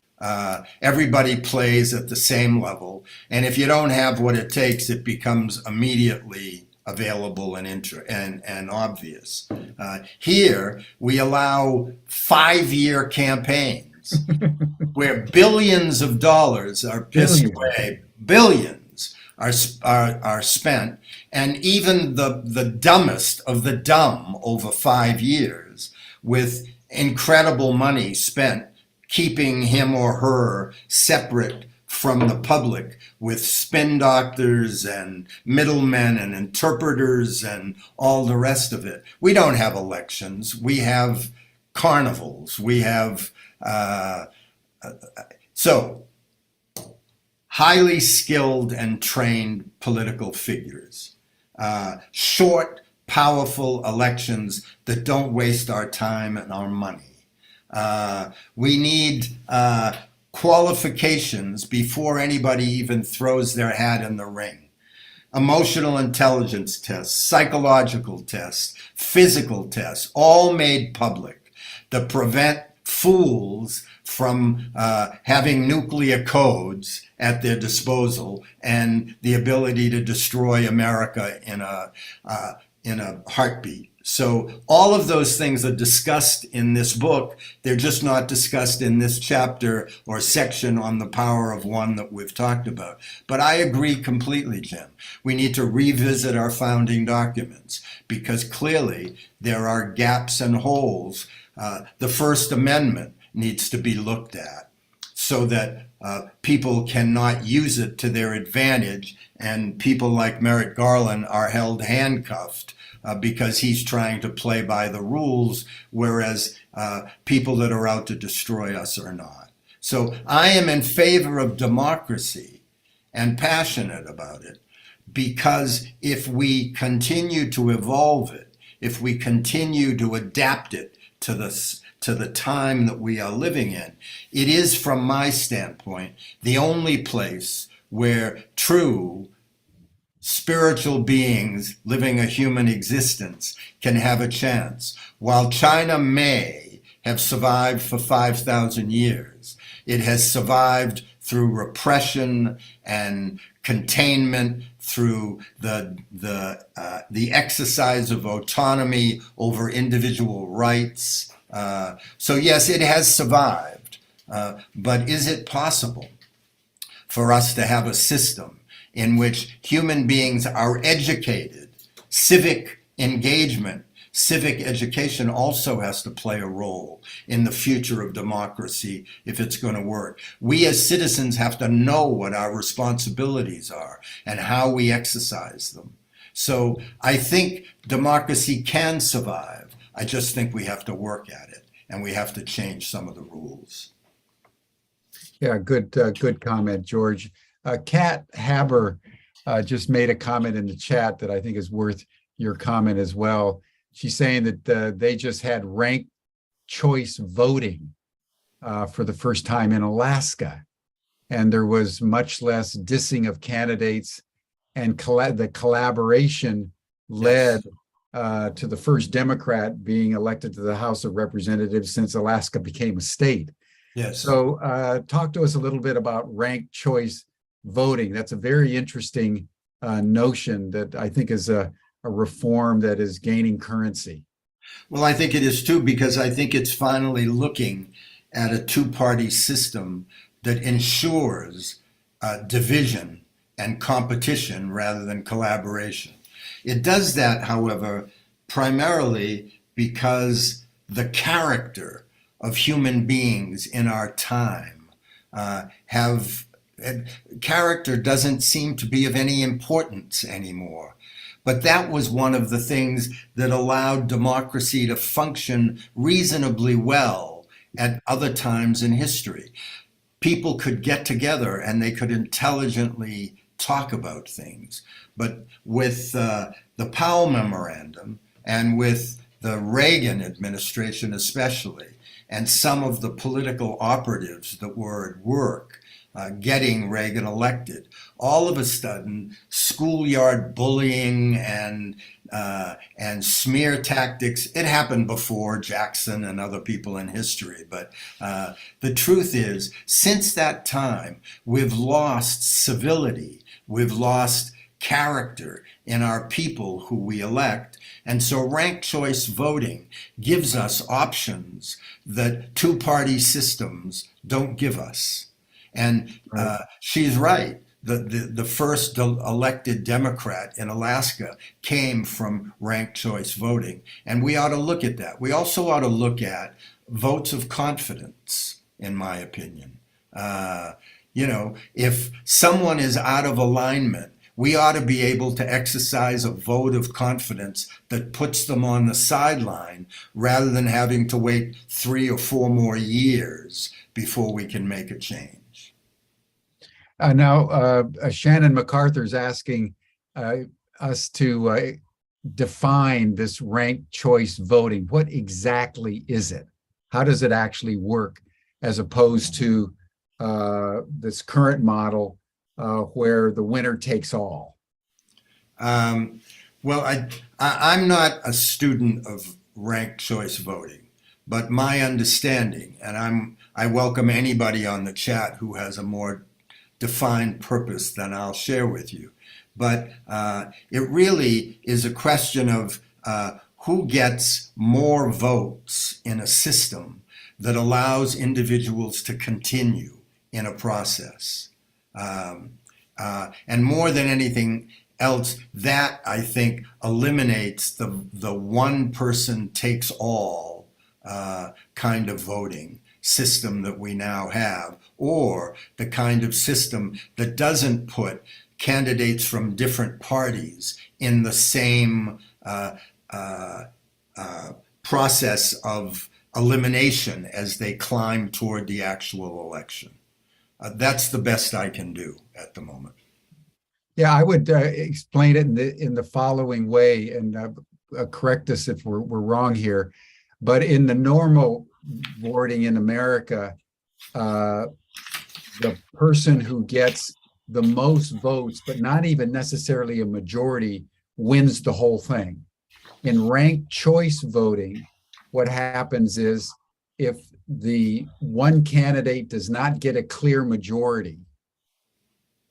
Everybody plays at the same level. And if you don't have what it takes, it becomes immediately available and obvious. Here, we allow 5-year campaigns where billions of dollars are pissed away, billions are spent, and even the dumbest of the dumb over 5 years with incredible money spent keeping him or her separate from the public with spin doctors and middlemen and interpreters and all the rest of it. We don't have elections. We have carnivals. We have so highly skilled and trained political figures, short, powerful elections that don't waste our time and our money. We need qualifications before anybody even throws their hat in the ring. Emotional intelligence tests, psychological tests, physical tests, all made public that prevent fools from having nuclear codes at their disposal and the ability to destroy America in a heartbeat. So all of those things are discussed in this book. They're just not discussed in this chapter or section on the power of one that we've talked about. But I agree completely, Jim. We need to revisit our founding documents because clearly there are gaps and holes. The First Amendment needs to be looked at so that people cannot use it to their advantage, and people like Merrick Garland are held handcuffed because he's trying to play by the rules, whereas people that are out to destroy us are not. So I am in favor of democracy and passionate about it, because if we continue to evolve it, if we continue to adapt it to the time that we are living in, it is, from my standpoint, the only place where true spiritual beings living a human existence can have a chance. While China may have survived for 5,000 years, it has survived through repression and containment, through the exercise of autonomy over individual rights. So yes, it has survived, but is it possible for us to have a system in which human beings are educated? Civic engagement, civic education also has to play a role in the future of democracy if it's going to work. We as citizens have to know what our responsibilities are and how we exercise them. So I think democracy can survive. I just think we have to work at it, and we have to change some of the rules. Yeah, good comment, George. Kat Haber just made a comment in the chat that I think is worth your comment as well. She's saying that they just had ranked choice voting for the first time in Alaska, and there was much less dissing of candidates, and the collaboration led to the first Democrat being elected to the House of Representatives since Alaska became a state. Yes. So talk to us a little bit about ranked choice voting. That's a very interesting notion that I think is a reform that is gaining currency. Well, I think it is too, because I think it's finally looking at a two-party system that ensures division and competition rather than collaboration. It does that, however, primarily because the character of human beings in our time character doesn't seem to be of any importance anymore. But that was one of the things that allowed democracy to function reasonably well at other times in history. people could get together and they could intelligently talk about things. But with the Powell Memorandum and with the Reagan administration especially, and some of the political operatives that were at work getting Reagan elected, all of a sudden, schoolyard bullying and smear tactics. It happened before Jackson and other people in history, but the truth is, since that time, we've lost civility, we've lost character in our people who we elect. And so ranked choice voting gives us options that two-party systems don't give us. And she's right. The first elected Democrat in Alaska came from ranked choice voting. And we ought to look at that. We also ought to look at votes of confidence, in my opinion. If someone is out of alignment, we ought to be able to exercise a vote of confidence that puts them on the sideline rather than having to wait 3 or 4 more years before we can make a change. Now, Shannon MacArthur's asking us to define this ranked choice voting. What exactly is it? How does it actually work as opposed to this current model where the winner takes all? Well, I'm not a student of ranked choice voting, but my understanding, and I welcome anybody on the chat who has a more defined purpose than I'll share with you. But it really is a question of who gets more votes in a system that allows individuals to continue in a process. And more than anything else, that, I think, eliminates the one person takes all kind of voting system that we now have, or the kind of system that doesn't put candidates from different parties in the same process of elimination as they climb toward the actual election. That's the best I can do at the moment. Yeah, I would explain it in the following way, and correct us if we're wrong here. But in the normal voting in America, the person who gets the most votes, but not even necessarily a majority, wins the whole thing. In ranked choice voting, what happens is if the one candidate does not get a clear majority,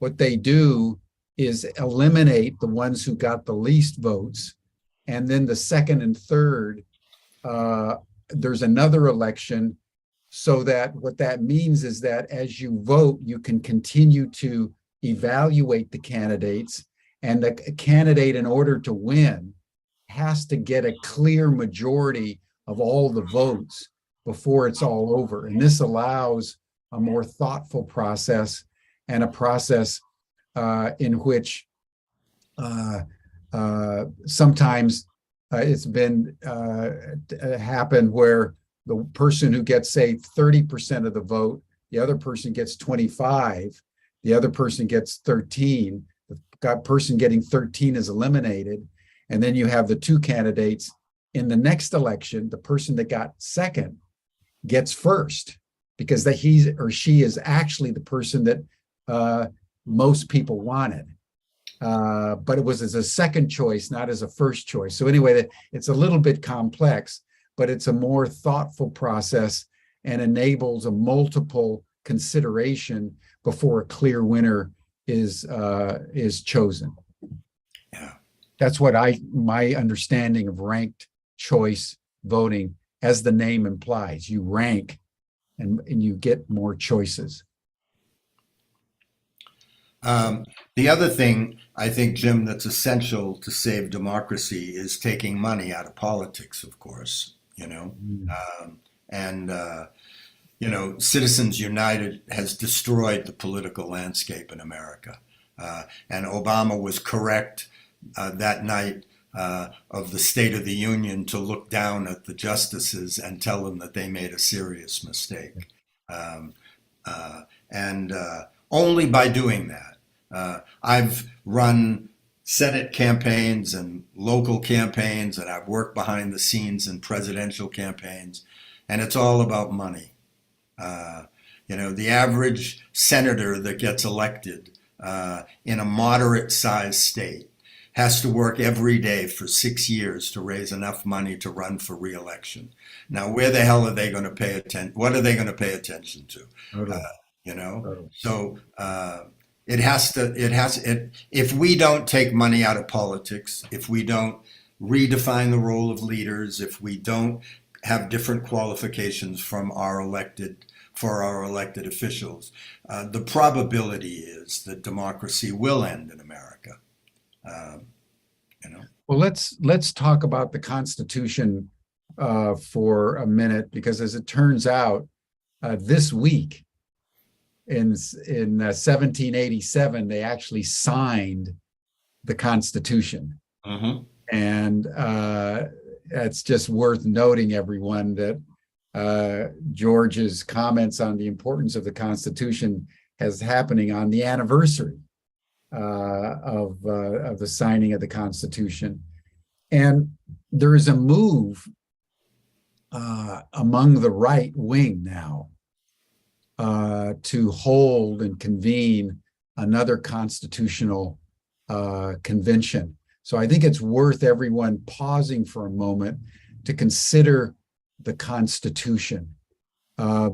what they do is eliminate the ones who got the least votes. And then the second and third, there's another election, so that what that means is that as you vote, you can continue to evaluate the candidates, and the candidate, in order to win, has to get a clear majority of all the votes before it's all over. And this allows a more thoughtful process, and a process in which sometimes it's been happened where the person who gets, say, 30% of the vote, the other person gets 25, the other person gets 13, the person getting 13 is eliminated, and then you have the two candidates. In the next election, the person that got second gets first, because that he or she is actually the person that most people wanted. But it was as a second choice, not as a first choice. So anyway, it's a little bit complex, but it's a more thoughtful process and enables a multiple consideration before a clear winner is chosen. Yeah. That's what my understanding of ranked choice voting, as the name implies. You rank and you get more choices. The other thing I think, Jim, that's essential to save democracy is taking money out of politics, of course, Citizens United has destroyed the political landscape in America. And Obama was correct that night of the State of the Union to look down at the justices and tell them that they made a serious mistake. And only by doing that. I've run Senate campaigns and local campaigns, and I've worked behind the scenes in presidential campaigns, and it's all about money. Uh, the average senator that gets elected in a moderate sized state has to work every day for 6 years to raise enough money to run for re-election. Now, where the hell are they going to pay attention? What are they going to pay attention to? Totally. You know, Totally. so if we don't take money out of politics, if we don't redefine the role of leaders, if we don't have different qualifications for our elected officials, the probability is that democracy will end in America. Well, let's talk about the Constitution for a minute, because as it turns out, this week in 1787, they actually signed the Constitution. Mm-hmm. And it's just worth noting, everyone, that George's comments on the importance of the Constitution is happening on the anniversary of the signing of the Constitution. And there is a move among the right wing now to hold and convene another constitutional convention. So I think it's worth everyone pausing for a moment to consider the Constitution,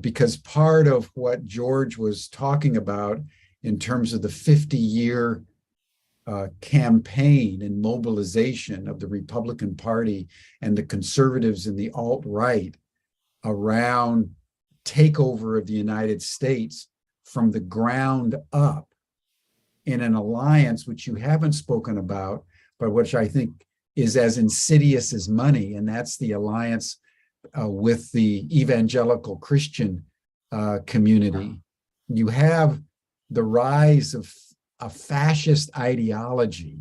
because part of what George was talking about in terms of the 50-year campaign and mobilization of the Republican Party and the conservatives and the alt-right around takeover of the United States from the ground up in an alliance which you haven't spoken about, but which I think is as insidious as money, and that's the alliance with the evangelical Christian community. You have the rise of a fascist ideology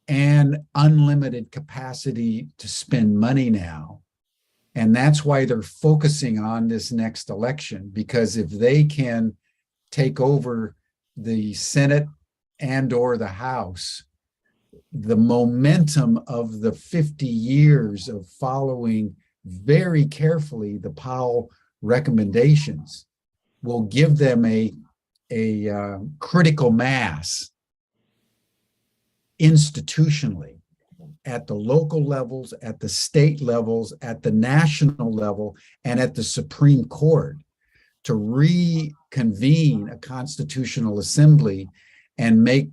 and unlimited capacity to spend money now. And that's why they're focusing on this next election, because if they can take over the Senate and or the House, the momentum of the 50 years of following very carefully the Powell recommendations will give them a critical mass institutionally at the local levels, at the state levels, at the national level, and at the Supreme Court to reconvene a constitutional assembly and make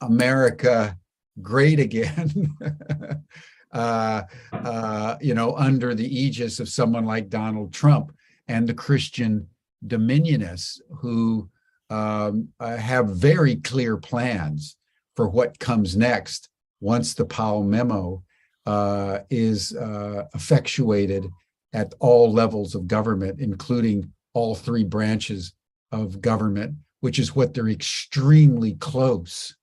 America great again, under the aegis of someone like Donald Trump and the Christian dominionists who have very clear plans for what comes next once the Powell memo is effectuated at all levels of government, including all three branches of government, which is what they're extremely close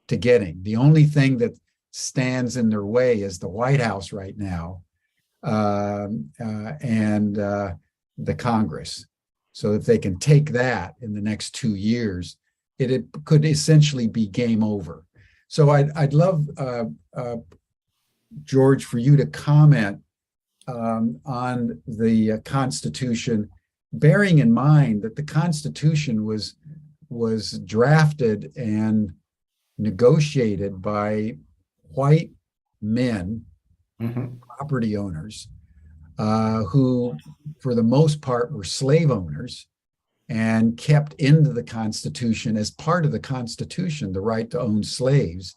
to getting. The only thing that stands in their way is the White House right now and the Congress. So if they can take that in the next 2 years, it could essentially be game over. So I'd love, George, for you to comment on the Constitution, bearing in mind that the Constitution was drafted and negotiated by white men, Mm-hmm. property owners, who, for the most part, were slave owners and kept into the Constitution as part of the Constitution the right to own slaves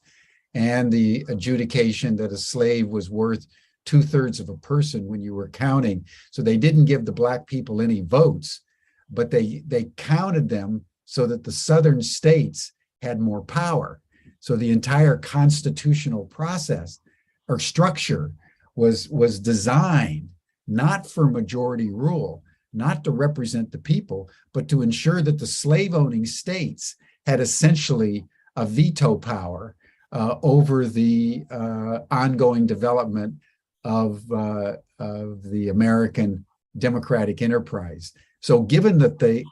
and the adjudication that a slave was worth 2/3 of a person when you were counting. So they didn't give the Black people any votes, but they counted them so that the Southern states had more power. So the entire constitutional process or structure was designed not for majority rule, not to represent the people, but to ensure that the slave-owning states had essentially a veto power over the ongoing development of the American democratic enterprise. So given that the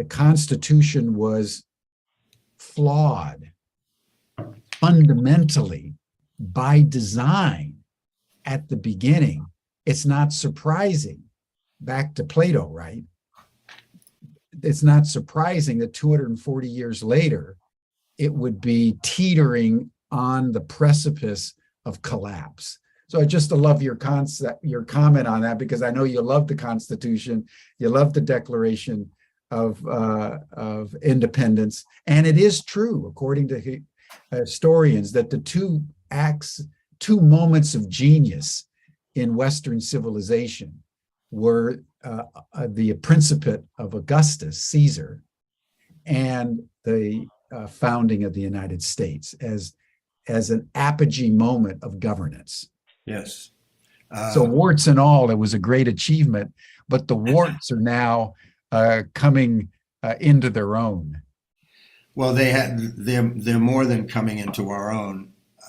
Constitution was flawed fundamentally by design at the beginning, it's not surprising, back to Plato, right? It's not surprising that 240 years later, it would be teetering on the precipice of collapse. So I just love your comment on that, because I know you love the Constitution, you love the Declaration of Independence, and it is true, according to historians, that the two moments of genius in Western civilization were the Principate of Augustus Caesar and the founding of the United States as an apogee moment of governance. Yes. So warts and all, it was a great achievement, but the warts are now coming into their own. Well, they're more than coming into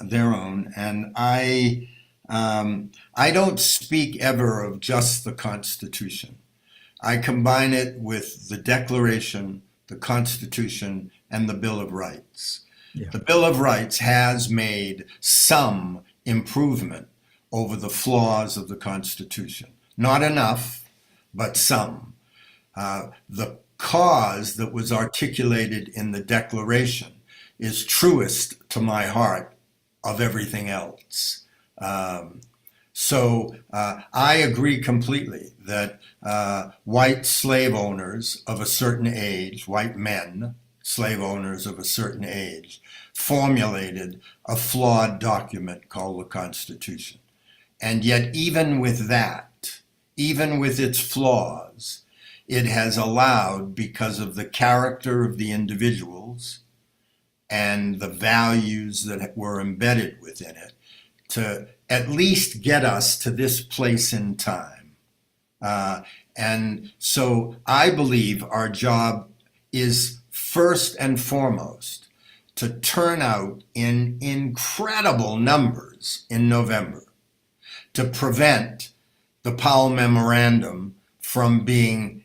their own, and I don't speak ever of just the Constitution. I combine it with the Declaration, the Constitution, and the Bill of Rights. Yeah. The Bill of Rights has made some improvement over the flaws of the Constitution. Not enough, but some. The cause that was articulated in the Declaration is truest to my heart of everything else. So I agree completely that white slave owners of a certain age, white men, slave owners of a certain age, formulated a flawed document called the Constitution. And yet even with that, even with its flaws, it has allowed, because of the character of the individuals and the values that were embedded within it, to at least get us to this place in time. And so I believe our job is first and foremost to turn out in incredible numbers in November to prevent the Powell Memorandum from being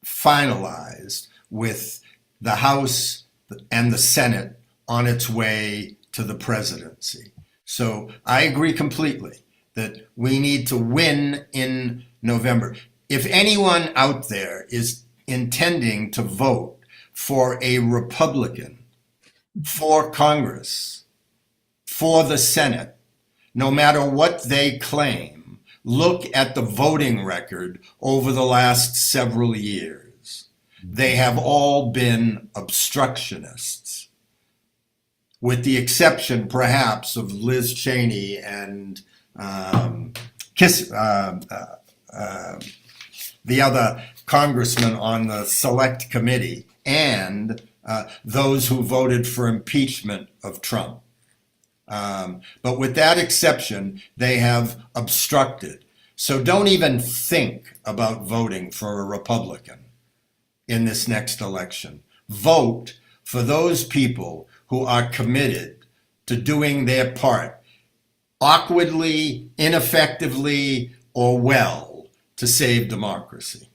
finalized with the House and the Senate on its way to the presidency. So I agree completely that we need to win in November. If anyone out there is intending to vote for a Republican, for Congress, for the Senate, no matter what they claim, look at the voting record over the last several years. They have all been obstructionists, with the exception perhaps of Liz Cheney and the other congressman on the select committee, and those who voted for impeachment of Trump. But with that exception, they have obstructed. So don't even think about voting for a Republican in this next election. Vote for those people who are committed to doing their part, awkwardly, ineffectively, or well, to save democracy.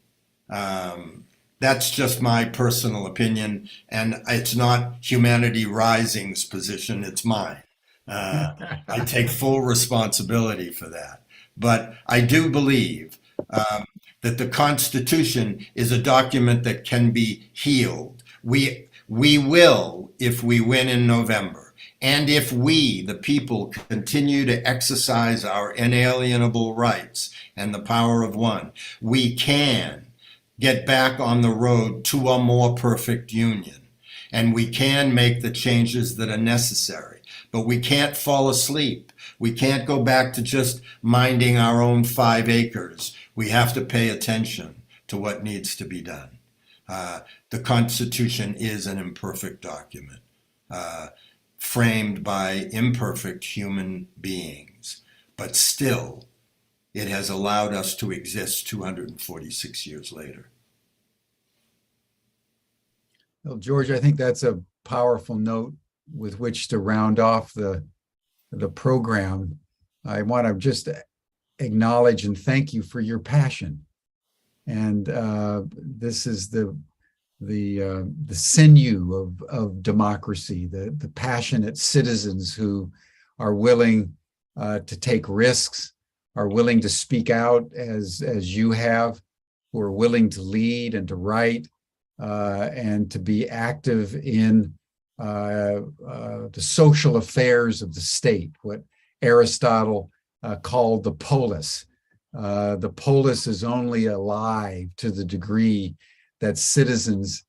That's just my personal opinion, and it's not Humanity Rising's position, it's mine. I take full responsibility for that. But I do believe that the Constitution is a document that can be healed. We will, if we win in November, and if we, the people, continue to exercise our inalienable rights and the power of one, we can get back on the road to a more perfect union. And we can make the changes that are necessary. But we can't fall asleep. We can't go back to just minding our own 5 acres. We have to pay attention to what needs to be done. The Constitution is an imperfect document, framed by imperfect human beings. But still, it has allowed us to exist 246 years later. Well, George, I think that's a powerful note with which to round off the program. I want to just acknowledge and thank you for your passion. And this is the sinew of democracy, the passionate citizens who are willing to take risks, are willing to speak out as you have, who are willing to lead and to write and to be active in the social affairs of the state, what Aristotle called the polis. The polis is only alive to the degree that citizens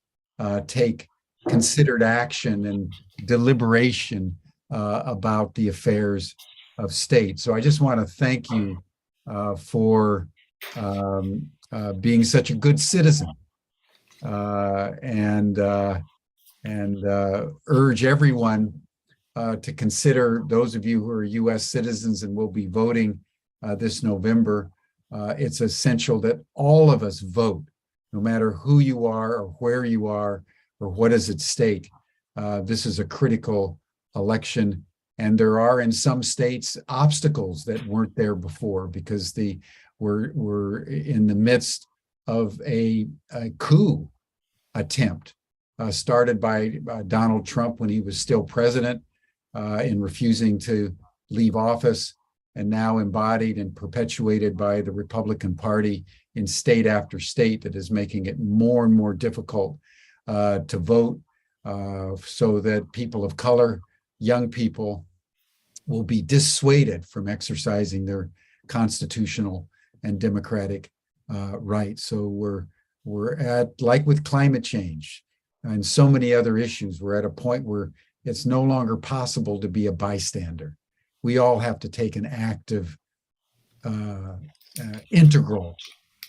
take considered action and deliberation about the affairs of state. So I just want to thank you for being such a good citizen and urge everyone to consider, those of you who are U.S. citizens and will be voting this November, it's essential that all of us vote, no matter who you are or where you are or what is at stake. This is a critical election, and there are in some states obstacles that weren't there before because we're in the midst of a coup attempt started by Donald Trump when he was still president in refusing to leave office, and now embodied and perpetuated by the Republican Party in state after state that is making it more and more difficult to vote so that people of color, young people, will be dissuaded from exercising their constitutional and democratic rights. So we're at, like with climate change and so many other issues, we're at a point where it's no longer possible to be a bystander. We all have to take an active, integral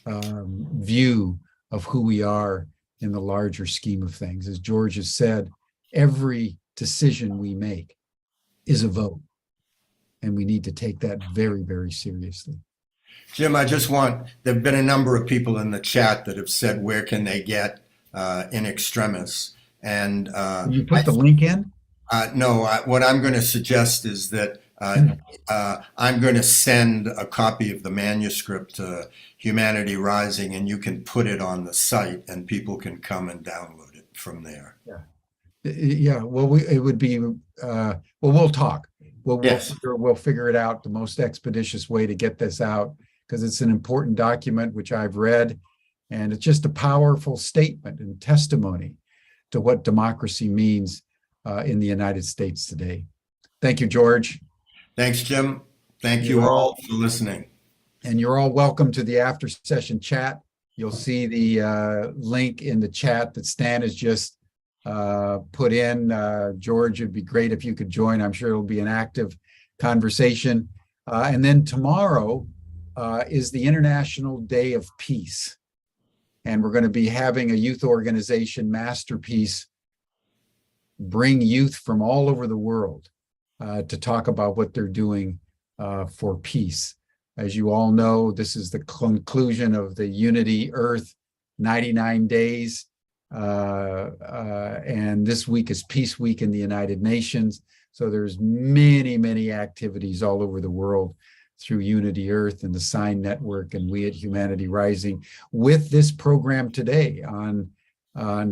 view of who we are in the larger scheme of things. As George has said, every decision we make is a vote, and we need to take that very, very seriously. Jim, there've been a number of people in the chat that have said, where can they get in Extremis? And you put the link in? No, what I'm going to suggest is that I'm going to send a copy of the manuscript to Humanity Rising, and you can put it on the site, and people can come and download it from there. Yeah. Well, it would be. Well, we'll talk. Yes. We'll figure it out the most expeditious way to get this out, because it's an important document which I've read, and it's just a powerful statement and testimony to what democracy means in the United States today. Thank you, George. Thanks, Jim. Thank you all for listening. And you're all welcome to the after session chat. You'll see the link in the chat that Stan has just put in. George, it'd be great if you could join. I'm sure it'll be an active conversation. And then tomorrow is the International Day of Peace. And we're going to be having a youth organization, Masterpiece, bring youth from all over the world to talk about what they're doing for peace. As you all know, this is the conclusion of the Unity Earth 99 days. And this week is Peace Week in the United Nations. So there's many, many activities all over the world through Unity Earth and the Sign Network and we at Humanity Rising with this program today on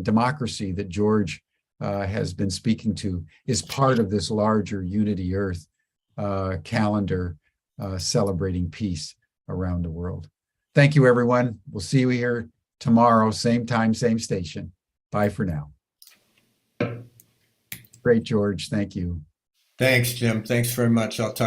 democracy that George has been speaking to, is part of this larger Unity Earth calendar celebrating peace around the world. Thank you, everyone. We'll see you here tomorrow, same time, same station. Bye for now. Great, George. Thank you. Thanks, Jim. Thanks very much. I'll talk